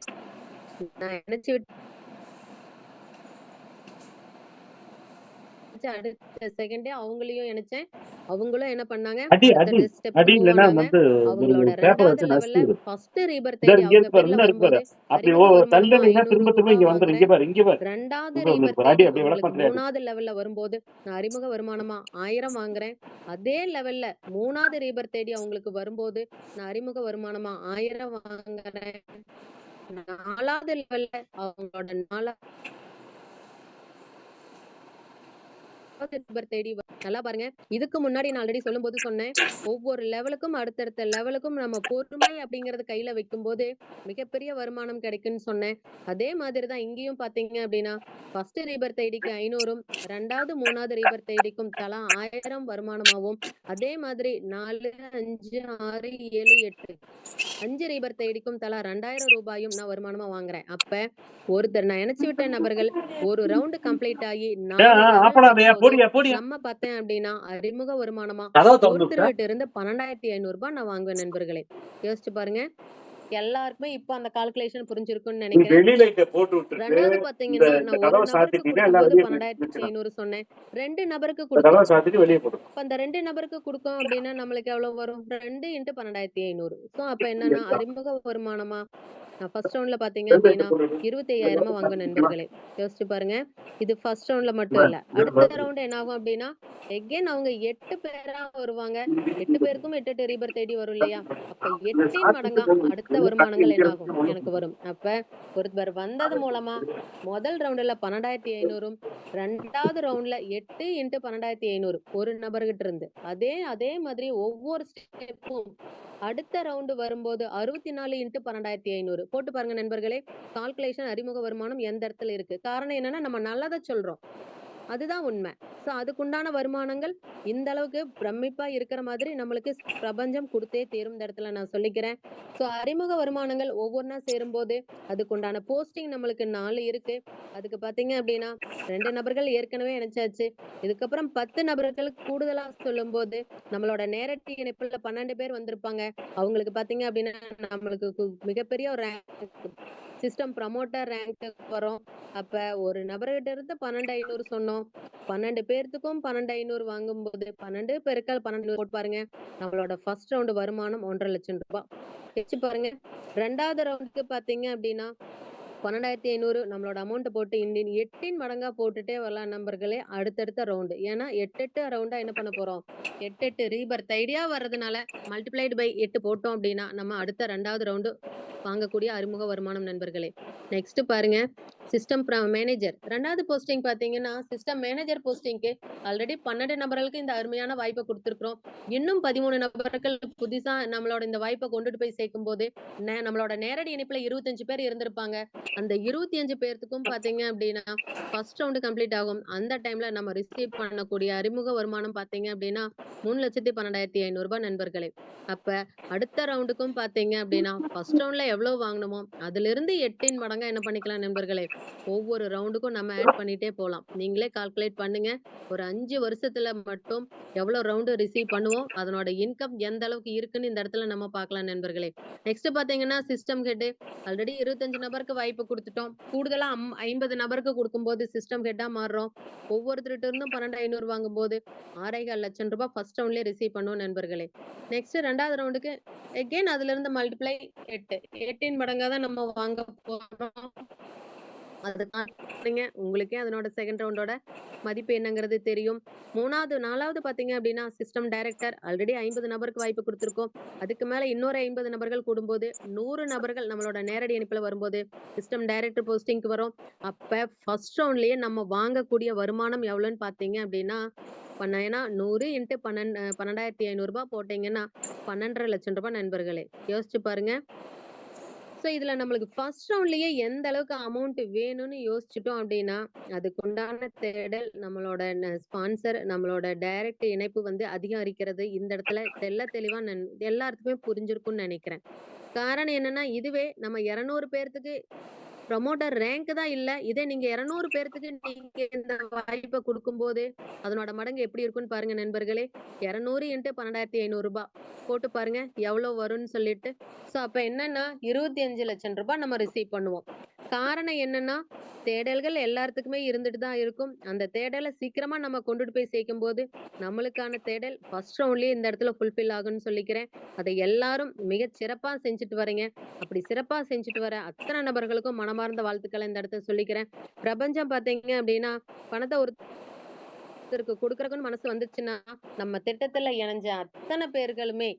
நான் நினைச்சு அடுத்த செகண்டே அவங்களையும் இணைச்சேன். அவங்களும் என்ன பண்ணாங்க, அடி அடி அடுத்த ஸ்டெப் அடி இல்லைன்னா மூவ் ஆனாங்க. வந்து ஒரு அவங்களோட பேப்பரை 2வது வச்சு லெவல்ல நசுக்கிடு ஃபர்ஸ்ட் ரீபர் இந்த தேடி இங்க அவங்க இருக்கு பாரு பேர்ல இன்னும் இருக்கு பாரு வரும்போது அப்படி அறிமுக தள்ளி வருமானமா நின்னா திரும்ப திரும்ப இங்க வந்துடும் வாங்குறேன். இங்க பாரு இங்க பாரு 2வது இங்க ரீபர் பாரு தேடி அடி அப்படியே விளக்கு அவங்களுக்கு மாத்திரையா 3வது லெவல்ல வரும்போது நான் அறிமுக வருமானமா 1000 வாங்குறேன். அதே லெவல்ல 3வது ரீபர் தேடி அவங்களுக்கு வரும்போது நான் அறிமுக வருமானமா 1000 வாங்குறேன். 4வது லெவல்ல அவங்களோட 4வது ரீபர் தேடி நல்லா பாருங்க. இதுக்கு முன்னாடி நான் ஆல்ரெடி சொல்லும்போது சொன்னேன். ஒவ்வொரு லெவலுக்கும் அடுத்தடுத்த லெவலுக்கும் நம்ம பொறுமை அப்படிங்கறது கையில வைக்கும்போது மிகப்பெரிய வருமானம் கிடைக்கும்னு சொன்னேன். அதே மாதிரி தான் இங்கேயும் பாத்தீங்க அப்படின்னா ஃபர்ஸ்ட் ரீபர் தேடிக்கு 500ம் 2வது 3வது ரீபர் தேடிக்கும் தலா 1000 வருமானமாவும் அதே மாதிரி 4 5 6 7 8 5 ரீபர் தேடிக்கும் தலா ரூ. 2000 நான் வருமானமா வாங்குறேன். அப்ப ஒருத்தர் நான் இணைச்சு விட்ட நபர்கள் ஒரு ரவுண்ட் கம்ப்ளீட் ஆகி 4 லெவல் ஆப்படாதையா வரும்போது போடியா போடியா நம்ம பார்த்தேன் அப்படின்னா அறிமுக வருமானமா கதவை திறந்து விட்டா ஒருத்தர்கிட்ட இருந்து ரூ. 12,500 நான் வாங்குவேன் நண்பர்களே. யோசிச்சு பாருங்க. எல்லாருக்குமே இப்ப அந்த கால்குலேஷன் புரிஞ்சிருக்கும்னு நீ நினைக்கிறேன். வெளியில இங்க போட்டு விட்டுட்டு 2வது இந்த பாத்தீங்கன்னா இந்த நான் ஒரு கதவை நபருக்கு சாத்திட்டீங்கன்னா எல்லாம் கொடுக்கும்போது வெளியே போயிட்டு வச்சுக்கலாம் 12,500 சொன்னேன். 2 நபருக்கு இந்த கதவை கொடுத்தோம். சாத்திட்டு வெளியே போடும் அப்ப அந்த 2 நபருக்கு குடுத்தோம் அப்படின்னா நம்மளுக்கு எவ்வளவு வரும்? 2 × 12,500. சோ அப்ப என்னன்னா அறிமுக வருமானமா நான் ஃபர்ஸ்ட் ரவுண்ட்ல பாத்தீங்க அப்படின்னா 25,000 வாங்குவேன் நண்பர்களே. யோசிச்சு பாருங்க. இது ஃபர்ஸ்ட் ரவுண்ட்ல மட்டும் இல்ல. அடுத்த ரவுண்ட் என்ன ஆகும் அப்படின்னா எகைன் அவங்க 8 பேரா வருவாங்க. 8 பேருக்கும் 8 ரீபர் தேடி வரும் இல்லையா? அப்ப 8 மடங்கா அடுத்த வருமானங்கள் என்ன ஆகும்? எனக்கு வரும். அப்ப ஒருத்தர் வந்தது மூலமா முதல் ரவுண்ட்ல 12,500ம் 2வது ரவுண்ட்ல 8 × 12,500 ஒரு நபர்கிட்ட இருந்து. அதே மாதிரி ஒவ்வொரு ஸ்டெப்பும் அடுத்த ரவுண்ட் வரும்போது 64 × 12,500 போட்டு பாருங்க நண்பர்களே. கால்குலேஷன் அறிமுக வருமானம் எந்த இடத்துல இருக்கு? காரணம் என்னன்னா நம்ம நல்லதை சொல்றோம். அதுதான் உண்மை. சோ அதுக்குண்டான வருமானங்கள் இந்த அளவுக்கு பிரமிப்பா இருக்கிற மாதிரி நம்மளுக்கு பிரபஞ்சம் கொடுத்தே தீரும். இந்த இடத்துல நான் சொல்லிக்கிறேன். சோ அறிமுக வருமானங்கள் ஒவ்வொன்னா சேரும்போது அதுக்குண்டான போஸ்டிங் நம்மளுக்கு 4 இருக்கு. அதுக்கு பாத்தீங்க அப்படின்னா 2 நபர்கள் ஏற்கனவே இணைச்சாச்சு. இதுக்கப்புறம் 10 நபர்கள் கூடுதலா சொல்லும்போது நம்மளோட நேரடி இணைப்புல 12 பேர் வந்திருப்பாங்க. அவங்களுக்கு பாத்தீங்க அப்படின்னா நம்மளுக்கு மிகப்பெரிய ஒரு ரேங்க் சிஸ்டம் ப்ரமோட்டர் ரேங்க் வரும். அப்ப ஒரு நபர்கிட்ட இருந்து 12,500 சொன்னோம். 12 பேர்த்துக்கும் 12,500 வாங்கும்போது 12 பெருக்கல் 12 போட்டு பாருங்க. நம்மளோட ஃபர்ஸ்ட் ரவுண்ட் வருமானம் 1,50,000 ரூபாய். வச்சு பாருங்க. 2வது ரவுண்டுக்கு பாத்தீங்க அப்படின்னா 12,500 நம்மளோட அமௌண்ட் போட்டு 8 மடங்கா போட்டுட்டே வரலாம் நண்பர்களே. அடுத்தடுத்த ரவுண்டு. ஏன்னா 8 ரவுண்டா என்ன பண்ண போறோம்? 8 ரீபர்த் ஐடியா வர்றதுனால மல்டிப்ளைடு பை 8 போட்டோம் அப்படின்னா நம்ம அடுத்த 2வது ரவுண்டு வாங்கக்கூடிய அறிமுக வருமானம் நண்பர்களே. நெக்ஸ்ட் பாருங்க. சிஸ்டம் மேனேஜர் 2வது போஸ்டிங் பாத்தீங்கன்னா சிஸ்டம் மேனேஜர் போஸ்டிங்க்கு ஆல்ரெடி 12 நபர்களுக்கு இந்த அருமையான வாய்ப்பை கொடுத்திருக்கிறோம். இன்னும் 13 நபர்கள் புதுசா நம்மளோட இந்த வாய்ப்பை கொண்டுட்டு போய் சேர்க்கும் போது நம்மளோட நேரடி இணைப்புல 25 பேர் இருந்திருப்பாங்க. அந்த 25 பேர்த்துக்கும் பாத்தீங்க அப்படின்னா ஃபர்ஸ்ட் ரவுண்ட் கம்ப்ளீட் ஆகும். அந்த டைம்ல நம்ம ரிசீவ் பண்ணக்கூடிய அறிமுக வருமானம் பாத்தீங்க அப்படின்னா 3,12,500 ரூபாய் நண்பர்களே. அப்ப அடுத்த ரவுண்டுக்கும் பாத்தீங்க அப்படின்னா ஃபர்ஸ்ட் ரவுண்ட்ல எவ்வளவு வாங்கணுமோ அதுல இருந்து 8 மடங்கா என்ன பண்ணிக்கலாம் நண்பர்களே. ஒவ்வொரு ரவுண்டுக்கும் நம்ம ஆட் பண்ணிட்டே போலாம். நீங்களே கால்குலேட் பண்ணுங்க. ஒரு 5 வருஷத்துல மட்டும் எவ்வளவு ரவுண்டு ரிசீவ் பண்ணுவோம். அதனோட இன்கம் எந்த அளவுக்கு இருக்குன்னு இந்த இடத்துல நம்ம பார்க்கலாம் நண்பர்களே. நெக்ஸ்ட் பாத்தீங்கன்னா சிஸ்டம் ஹெட் ஆல்ரெடி 25 நபருக்கு வாய்ப்பு குடுத்துட்டோம். கூடுதலா 50 நபருக்கு குடுக்கும்போது சிஸ்டம் ஹெட்டா மாறுறோம். ஒவ்வொருத்தர்ட்ட இருந்தும் 12,500 வாங்கும்போது 6,4 லட்சம் ரூபாய் ஃபர்ஸ்ட் ரவுண்ட்லயே ரிசீவ் பண்ணுவோம் நண்பர்களே. நெக்ஸ்ட் 2வது ரவுண்டுக்கு அகைன் அதுல இருந்து மல்டிப்ளை 8 18 மடங்கா தான் நம்ம வாங்க போறோம். அது பாருங்க உங்களுக்கே அதனோட செகண்ட் ரவுண்டோட மதிப்பு என்னங்கிறது தெரியும். 4வது பாத்தீங்க அப்படின்னா சிஸ்டம் டைரக்டர் ஆல்ரெடி 50 நபருக்கு வாய்ப்பு கொடுத்திருக்கோம். அதுக்கு மேல இன்னொரு 50 நபர்கள் கூடும்போது 100 நபர்கள் நம்மளோட நேரடி இணைப்புல வரும்போது சிஸ்டம் டைரக்டர் போஸ்டிங்க்கு வரும். அப்ப ஃபர்ஸ்ட் ரவுண்ட்லயே நம்ம வாங்கக்கூடிய வருமானம் எவ்வளவுன்னு பாத்தீங்க அப்படின்னா ஏன்னா 100 இன்ட்டு 12,500 ரூபாய் போட்டீங்கன்னா 12,5 லட்சம் ரூபாய் நண்பர்களே. யோசிச்சு பாருங்க. சோ இதுல நம்மளுக்கு ஃபர்ஸ்ட் ரவுண்ட்லயே எந்த அளவுக்கு அமௌண்ட் வேணும்னு யோசிச்சுட்டோம் அப்படின்னா அதுக்குண்டான தேடல் நம்மளோட ஸ்பான்சர் நம்மளோட டைரக்ட் இணைப்பு வந்து அதிகரிக்கிறது இந்த இடத்துல தெளிவா எல்லாத்துக்குமே புரிஞ்சிருக்கும்னு நினைக்கிறேன். காரணம் என்னன்னா இதுவே நம்ம 200 பேர்த்துக்கு ப்ரமோட்டர் ரேங்க் தான் இல்ல. இதே நீங்க 200 பேர்த்துக்கு நீங்க இந்த வாய்ப்பை கொடுக்கும்போது அதனோட மடங்கு எப்படி இருக்கும்னு பாருங்க நண்பர்களே. 200 இன்ட்டு 12,500 ரூபாய் போட்டு பாருங்க எவ்வளவு வரும்னு சொல்லிட்டு. சோ அப்ப என்னன்னா 25 லட்சம் ரூபாய் நம்ம ரிசீவ் பண்ணுவோம். காரணம் என்னன்னா தேடல்கள் எல்லாத்துக்குமே இருந்துட்டு தான் இருக்கும். அந்த தேடலை சீக்கிரமா நம்ம கொண்டுட்டு போய் சேர்க்கும் போது நம்மளுக்கான தேடல் ஃபர்ஸ்ட் ரவுண்ட்லயே இந்த இடத்துல ஃபுல்ஃபில் ஆகும்னு சொல்லிக்கிறேன். அதை எல்லாரும் மிக சிறப்பா செஞ்சுட்டு வரீங்க. அப்படி சிறப்பா செஞ்சுட்டு வர அத்தனை நபர்களுக்கும் மனமார்ந்த வாழ்த்துக்களை இந்த இடத்துல சொல்லிக்கிறேன். பிரபஞ்சம் பாத்தீங்க அப்படின்னா பணத்தை ஒருத்தருக்கு கொடுக்கறதுன்னு மனசு வந்துச்சுன்னா நம்ம திட்டத்துல இணைஞ்ச அத்தனை பேர்களுமே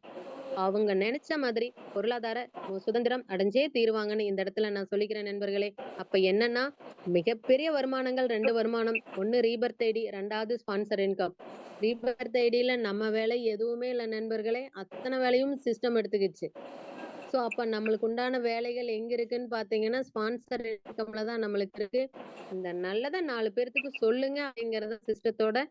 அவங்க நினைச்ச மாதிரி பொருளாதார சுதந்திரம் அடைஞ்சே தீருவாங்கன்னு இந்த இடத்துல நான் சொல்லிக்கிறேன் நண்பர்களே. அப்ப என்னன்னா மிகப்பெரிய வருமானங்கள் 2 வருமானம். 1 ரீபர்த் ஐடி, 2வது ஸ்பான்சர் இன்கம். ரீபர்த் ஐடியில நம்ம வேலை எதுவுமே இல்ல நண்பர்களே. அத்தனை வேலையும் சிஸ்டம் எடுத்துக்கிச்சு. சோ அப்ப நம்மளுக்கு உண்டான வேலைகள் எங்க இருக்குன்னு பாத்தீங்கன்னா ஸ்பான்சர் இன்கம்ல தான் நம்மளுக்கு இருக்கு. இந்த நல்லதை 4 பேர்த்துக்கு சொல்லுங்க அப்படிங்கறத சிஸ்டத்தோட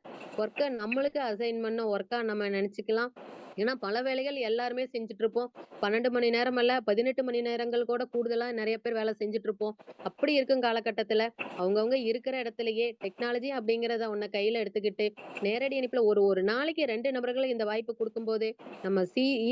ஒர்க்கை நம்மளுக்கு அசைன் பண்ண ஒர்க்கா நம்ம நினைச்சுக்கலாம். ஏன்னா பல வேலைகள் எல்லாருமே செஞ்சுட்டு இருப்போம். 12 மணி நேரம் அல்ல 18 மணி நேரங்கள் கூட கூடுதலா நிறைய பேர் வேலை செஞ்சுட்டு இருப்போம். அப்படி இருக்கும் காலகட்டத்துல அவங்கவங்க இருக்கிற இடத்துலயே டெக்னாலஜி அப்படிங்கறத ஒன்ன கையில எடுத்துக்கிட்டு நேரடி இணைப்புல ஒரு நாளைக்கு 2 நபர்களுக்கு இந்த வாய்ப்பு கொடுக்கும்போது நம்ம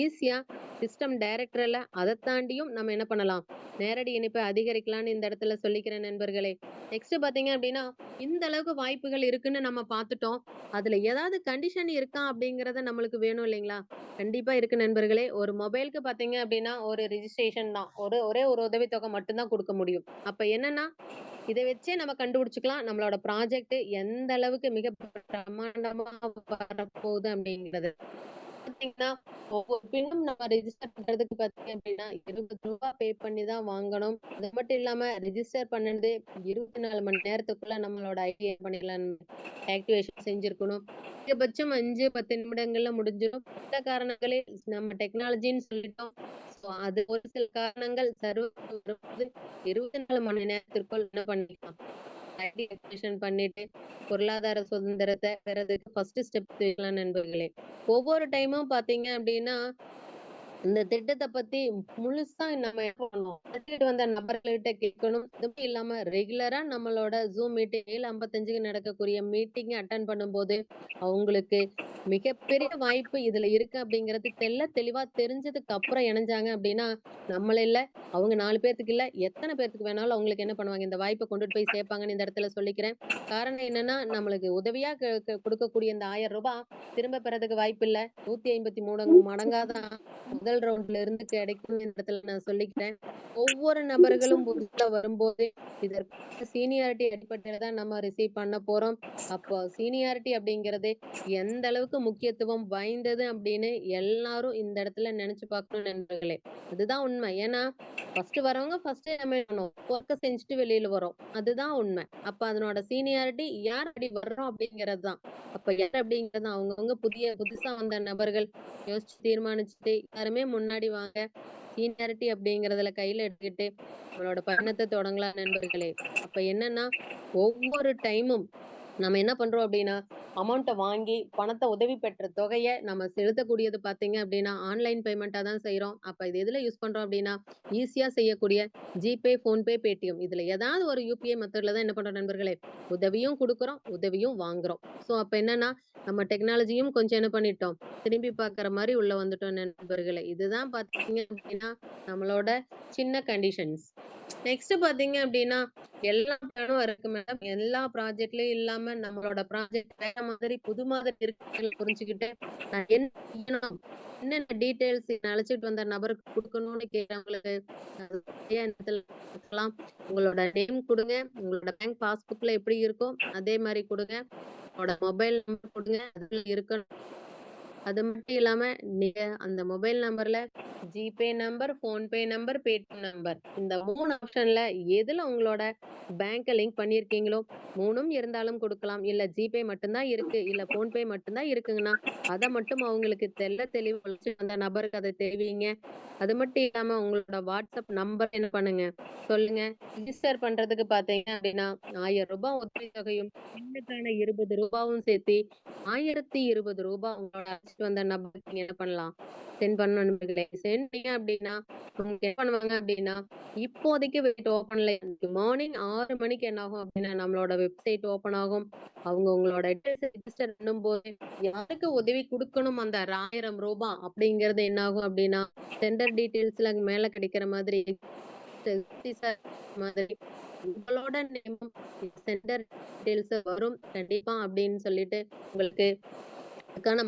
ஈஸியா சிஸ்டம் டைரக்டர்ல அதை தாண்டியும் நம்ம என்ன பண்ணலாம் நேரடி இணைப்பை அதிகரிக்கலாம்னு இந்த இடத்துல சொல்லிக்கிறேன் நண்பர்களே. நெக்ஸ்ட் பாத்தீங்க அப்படின்னா இந்த அளவுக்கு வாய்ப்புகள் இருக்குன்னு நம்ம பார்த்துட்டோம். அதுல ஏதாவது கண்டிஷன் இருக்கா அப்படிங்கறத நம்மளுக்கு வேணும் இல்லைங்களா? கண்டிப்பா இருக்கு நண்பர்களே. ஒரு மொபைலுக்கு பாத்தீங்க அப்படின்னா ஒரு ரிஜிஸ்ட்ரேஷன் தான் ஒரே ஒரு உதவித்தொகை மட்டும்தான் கொடுக்க முடியும். அப்ப என்னன்னா இதை வச்சே நம்ம கண்டுபிடிச்சுக்கலாம் நம்மளோட ப்ராஜெக்ட் எந்த அளவுக்கு மிக பிரம்மாண்டமா வரப்போகுது அப்படிங்கிறது. பாத்தீங்கன்னா ஒவ்வொரு பின்னும் நம்ம ரெஜிஸ்டர் பண்றதுக்கு பாத்தீங்க அப்படின்னா 20 ரூபாய் பே பண்ணி தான் வாங்கணும். அது மட்டும் இல்லாம ரெஜிஸ்டர் பண்ணது 24 மணி நேரத்துக்குள்ள நம்மளோட ஐடி பண்ணிக்கலாம், ஆக்டிவேஷன் செஞ்சிருக்கணும். அதிகபட்சம் 5-10 நிமிடங்கள்ல முடிஞ்சிடும். சில காரணங்களே நம்ம டெக்னாலஜின்னு சொல்லிட்டோம். அது ஒரு சில காரணங்கள் சர்வர் 24 மணி நேரத்திற்குள் என்ன பண்ணிக்கலாம் ஐடி ஆக்டிவேஷன் பண்ணிட்டு பொருளாதார சுதந்திரத்தை பெறதுக்கு ஃபர்ஸ்ட் ஸ்டெப் எடுக்கலாம் நண்பர்களே. ஒவ்வொரு டைமும் பாத்தீங்க அப்படின்னா இந்த திட்டத்தை பத்தி முழுசா நம்ம என்ன பண்ணணும் கட்டிட்டு வந்த நபர்கள்கிட்ட கேட்கணும். அதுவும் இல்லாம ரெகுலரா நம்மளோட ஜூம் மீட்டிங் 7:55க்கு நடக்கக்கூடிய மீட்டிங் அட்டன் பண்ணும்போது அவங்களுக்கு மிகப்பெரிய வாய்ப்பு இதுல இருக்கு அப்படிங்கிறது தெளிவா தெரிஞ்சதுக்கு அப்புறம் இணைஞ்சாங்க அப்படின்னா நம்மள இல்ல அவங்க 4 பேர்த்துக்கு இல்ல எத்தனை பேர்த்துக்கு வேணாலும் அவங்களுக்கு என்ன பண்ணுவாங்க இந்த வாய்ப்பை கொண்டுட்டு போய் சேர்ப்பாங்கன்னு இந்த இடத்துல சொல்லிக்கிறேன். காரணம் என்னன்னா நம்மளுக்கு உதவியா கொடுக்கக்கூடிய இந்த 1000 ரூபாய் திரும்ப பெறதுக்கு வாய்ப்பு இல்ல. 153 மடங்காதான் முதல் ரவுண்ட்ல இருந்து கிடைக்கும் இடத்துல நான் சொல்லிக்கிறேன். ஒவ்வொரு நபர்களும் புதுசா வரும்போது இதற்கு சீனியாரிட்டி அடிப்படையில தான் நம்ம ரிசீவ் பண்ண போறோம். அப்போ சீனியாரிட்டி அப்படிங்கறது எந்த அளவுக்கு முக்கியத்துவம் வாய்ந்தது அப்படின்னு எல்லாரும் இந்த இடத்துல நினைச்சு பார்க்கணும் நண்பர்களே. அதுதான் உண்மை. ஏன்னா ஃபர்ஸ்ட் வரவங்க ஃபர்ஸ்ட் நம்ம ஒர்க்க செஞ்சுட்டு வெளியில வரோம். அதுதான் உண்மை. அப்ப அதனோட சீனியாரிட்டி யார் அப்படி வர்றோம் அப்படிங்கிறது தான். அப்ப யார் அப்படிங்கறது அவங்கவுங்க புதுசா வந்த நபர்கள் யோசிச்சு தீர்மானிச்சுட்டு யாருமே முன்னாடி வாங்க சீனியாரிட்டி அப்படிங்கறதுல கையில எடுத்துக்கிட்டு நம்மளோட பயணத்தை தொடங்கலாம் நண்பர்களே. அப்ப என்னன்னா ஒவ்வொரு டைமும் நம்ம என்ன பண்றோம் அப்படின்னா அமௌண்ட்டை வாங்கி பணத்தை உதவி பெற்ற தொகையை நம்ம செலுத்தக்கூடியது பார்த்தீங்க அப்படின்னா ஆன்லைன் பேமெண்ட்டாக தான் செய்கிறோம். அப்போ இது எதில் யூஸ் பண்ணுறோம் அப்படின்னா ஈஸியாக செய்யக்கூடிய ஜிபே, ஃபோன்பே, பேடிஎம் இதில் ஏதாவது ஒரு யூபிஐ மெத்தடில் தான் என்ன பண்ணுறோம் நண்பர்களே, உதவியும் கொடுக்குறோம், உதவியும் வாங்குறோம். ஸோ அப்போ என்னன்னா நம்ம டெக்னாலஜியும் கொஞ்சம் என்ன பண்ணிட்டோம், திரும்பி பார்க்குற மாதிரி உள்ள வந்துட்டோம் நண்பர்களே. இதுதான் பார்த்தீங்க அப்படின்னா நம்மளோட சின்ன கண்டிஷன்ஸ். நெக்ஸ்ட் பாத்தீங்க அப்படின்னா எல்லா பிளானும் இருக்கு மேடம். எல்லா ப்ராஜெக்ட்லயும் இல்லாம நம்மளோட ப்ராஜெக்ட் வேற மாதிரி புது மாதிரி இருக்குன்னு புரிஞ்சுக்கிட்டு நான் என்ன செய்யணும், என்னென்ன டீடைல்ஸ் அழைச்சிட்டு வந்த நபருக்கு கொடுக்கணும்னு கேட்கறவங்களுக்கு சரியா இடத்துல கொடுக்கலாம். உங்களோட நேம் கொடுங்க, உங்களோட பேங்க் பாஸ்புக்ல எப்படி இருக்கோ அதே மாதிரி கொடுங்க, உங்களோட மொபைல் நம்பர் கொடுங்க, அதுல இருக்கணும். அது மட்டும் இல்லாம நீங்க அந்த மொபைல் நம்பர்ல GPay number, PhonePe number, Paytm number இந்த 3 ஆப்ஷன்ல எதுல உங்களோட பேங்க் லிங்க் பண்ணிருக்கீங்களோ 3ம் இருந்தாலும் கொடுக்கலாம். இல்ல ஜிபே மட்டும்தான் இருக்கு, இல்ல போன்பே மட்டும்தான் இருக்குங்கன்னா அதை மட்டும் அவங்களுக்கு தெளிவு அந்த நபருக்கு அதை தெரிவிங்க. அது மட்டும் இல்லாம உங்களோட வாட்ஸ்அப் நம்பர் என்ன பண்ணுங்க சொல்லுங்க. ரிஜிஸ்டர் பண்றதுக்கு பாத்தீங்க அப்படின்னா 1000 ரூபாய் உதவி தொகையும் பெண்ணுக்கான 20 ரூபாயும் சேர்த்து 1020 ரூபாய் உங்களோட அழைச்சிட்டு வந்த நபருக்கு நீங்க என்ன பண்ணலாம், சென்ட் பண்ணணும். சென்ட் பண்ணீங்க அப்படின்னா அவங்க என்ன பண்ணுவாங்க அப்படின்னா இப்போதைக்கு வெயிட் ஓப்பன்ல மார்னிங் 6 மணிக்கு என்ன ஆகும் அப்படின்னா நம்மளோட வெப்சைட் ஓபன் ஆகும். அவங்க உங்களோட ரெஜிஸ்டர் பண்ணும் போது யாருக்கு உதவி கொடுக்கணும் அந்த 1000 ரூபாய் அப்படிங்கறது என்ன ஆகும் அப்படின்னா சென்டர் டீடைல்ஸ்ல மேல கிடைக்கிற மாதிரி மாதிரி உங்களோட நேமும் சென்டர் டீடைல்ஸ் வரும் கண்டிப்பா அப்படின்னு சொல்லிட்டு உங்களுக்கு அதுக்கான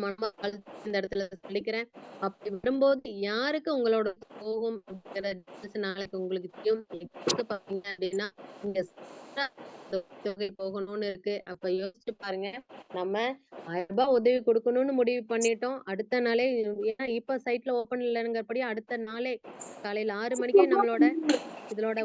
இந்த இடத்துல சொல்லிக்கிறேன். அப்படி வரும்போது யாருக்கு உங்களோட போகும் அப்படிங்கிற நாளைக்கு உங்களுக்கு தெரியும். பாத்தீங்க அப்படின்னா நீங்க தொகை போகணும்னு இருக்கு. அப்ப யோசிச்சு பாருங்க. நம்ம 1000 ரூபாய் உதவி கொடுக்கணும்னு முடிவு பண்ணிட்டோம். அடுத்த நாளே ஏன்னா இப்ப சைட்ல ஓபன் இல்லைங்கிறபடி அடுத்த நாளே காலையில 6 மணிக்கே நம்மளோட இதோட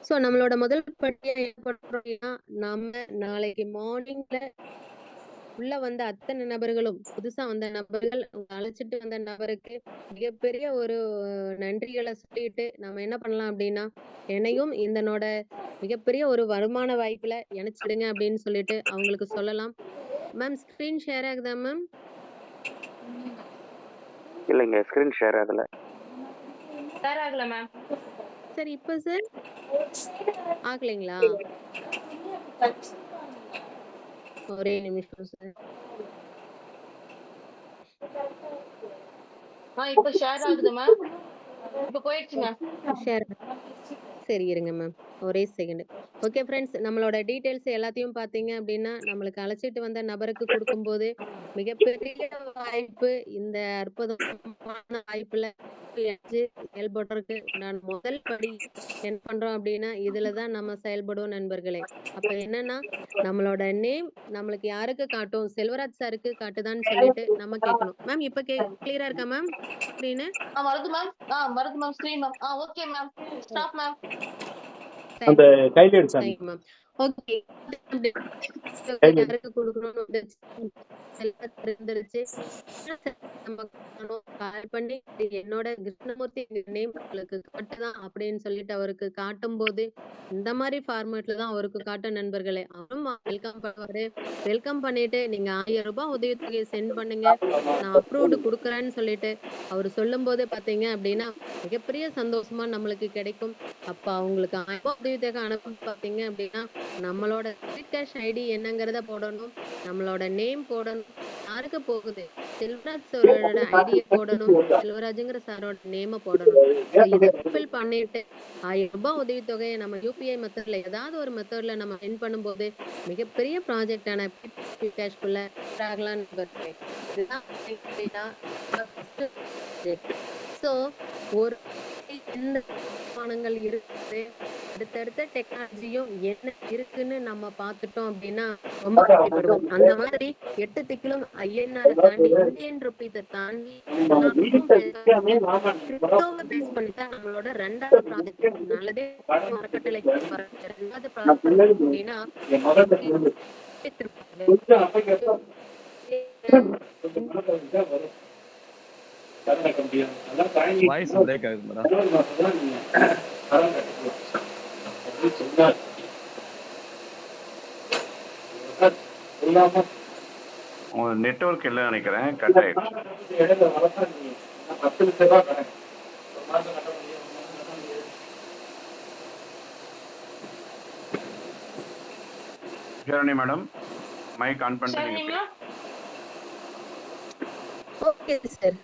சோ நம்மளோட முதல் படியா என்ன பண்றோம்னா நம்ம நாளைக்கு மார்னிங்ல உள்ள வந்த அத்தனை நபர்களும் புதுசா வந்த நபர்கள் அழைச்சிட்டு வந்த நபருக்கு மிகப்பெரிய ஒரு நன்றிகளை சொல்லிட்டு நம்ம என்ன பண்ணலாம் அப்படின்னா என்னையும் இதனோட மிகப்பெரிய ஒரு வருமான வாய்ப்புல இணைச்சிடுங்க அப்படின்னு சொல்லிட்டு அவங்களுக்கு சொல்லலாம். மேம் ஸ்கிரீன் ஷேர் ஆகுதா மேம்? இல்லைங்க ஸ்கிரீன் ஷேர் ஆகல. ஷேர் ஆகல மேம். சரி இப்ப சார் ஆகலைங்களா? ஒரே நிமிஷம் சார். இப்ப ஷேர் ஆகுது மேம். இப்ப போயிடுச்சு மேம். ஷேர் சரி இருங்க மேம் ஒரே செகண்ட். ஓகே ஃப்ரெண்ட்ஸ், நம்மளோட டீடைல்ஸ் எல்லாத்தையும் பாத்தீங்க அப்படின்னா நம்மளுக்கு அழைச்சிட்டு வந்த நபருக்கு கொடுக்கும்போது மிகப்பெரிய வாய்ப்பு. இந்த அற்புதமான வாய்ப்புல செயல்படுறதுக்கு நான் முதல் படி என்ன பண்றோம் அப்படின்னா இதுலதான் நம்ம செயல்படுவோம் நண்பர்களே. அப்ப என்னன்னா நம்மளோட நேம் நம்மளுக்கு யாருக்கு காட்டும், செல்வராஜ் சாருக்கு காட்டுதான்னு சொல்லிட்டு நம்ம கேட்கணும். மேம் இப்ப கிளியரா இருக்கா மேம் ஸ்கிரீன்? வருது மேம். வருது ma'am screen ma'am. Okay ma'am. Stop ma'am. அந்த கையில எடுச்சாங்க. Thank you ma'am. ஓகே யாருக்கு கொடுக்கணும்னு இருந்துருச்சு. நம்ம கால் பண்ணி என்னோட கிருஷ்ணமூர்த்தி நேம் உங்களுக்கு காட்டுதான் அப்படின்னு சொல்லிட்டு அவருக்கு காட்டும் போது இந்த மாதிரி ஃபார்மேட்ல தான் அவருக்கு காட்டும் நண்பர்களே. அவரும் வெல்கம் பண்ணுவாரு. வெல்கம் பண்ணிட்டு நீங்க 1000 ரூபாய் உதவித்தொகையை சென்ட் பண்ணுங்க, நான் அப்ரூவ்டு கொடுக்குறேன்னு சொல்லிட்டு அவர் சொல்லும் போது பாத்தீங்க அப்படின்னா மிகப்பெரிய சந்தோஷமா நம்மளுக்கு கிடைக்கும். அப்ப அவங்களுக்கு 1000 ரூபாய் உதவித்தொகை அனுப்ப பாத்தீங்க அப்படின்னா நம்மளோட கேஷ் ஐடி என்னங்கிறத போடணும், நம்மளோட நேம் போடணும், யாருக்கு போகுது செல்வராஜ் சாரோட ஐடியை போடணும், செல்வராஜுங்கிற சாரோட நேம போடணும். இதை ஃபில் பண்ணிட்டு 1000 ரூபாய் உதவித்தொகையை நம்ம யூபிஐ மெத்தட்ல ஏதாவது ஒரு மெத்தட்ல நம்ம சென்ட் பண்ணும்போது மிகப்பெரிய ப்ராஜெக்டான கேஷ்குள்ள ஆகலாம். சோ ஒரு இருக்குது அடுத்தடுத்த டெக்னாலஜியும் என்ன இருக்குன்னு நம்ம பார்த்துட்டோம் அப்படின்னா ரொம்ப திருப்திப்படுவோம். அந்த மாதிரி 8 திக்கிலும் ஐஎன்ஆர் தாண்டி இந்தியன் ருபீஸை தாண்டி எல்லாருக்கும் கிரிப்டோவை பேஸ் பண்ணி தான் நம்மளோட 2வது ப்ராஜெக்ட் நல்லதே அறக்கட்டளைக்கு வர 2வது ப்ராஜெக்ட் அப்படின்னா வாய்ஸ் பிரேக் ஆகுது மேடம். உங்க நெட்வொர்க் இல்ல நினைக்கிறேன், கட் ஆயிடுச்சு. ஷரணி மேடம் மைக் ஆன் பண்ணிட்டு ஷரணி நீங்க மேம் ஓகே சார்.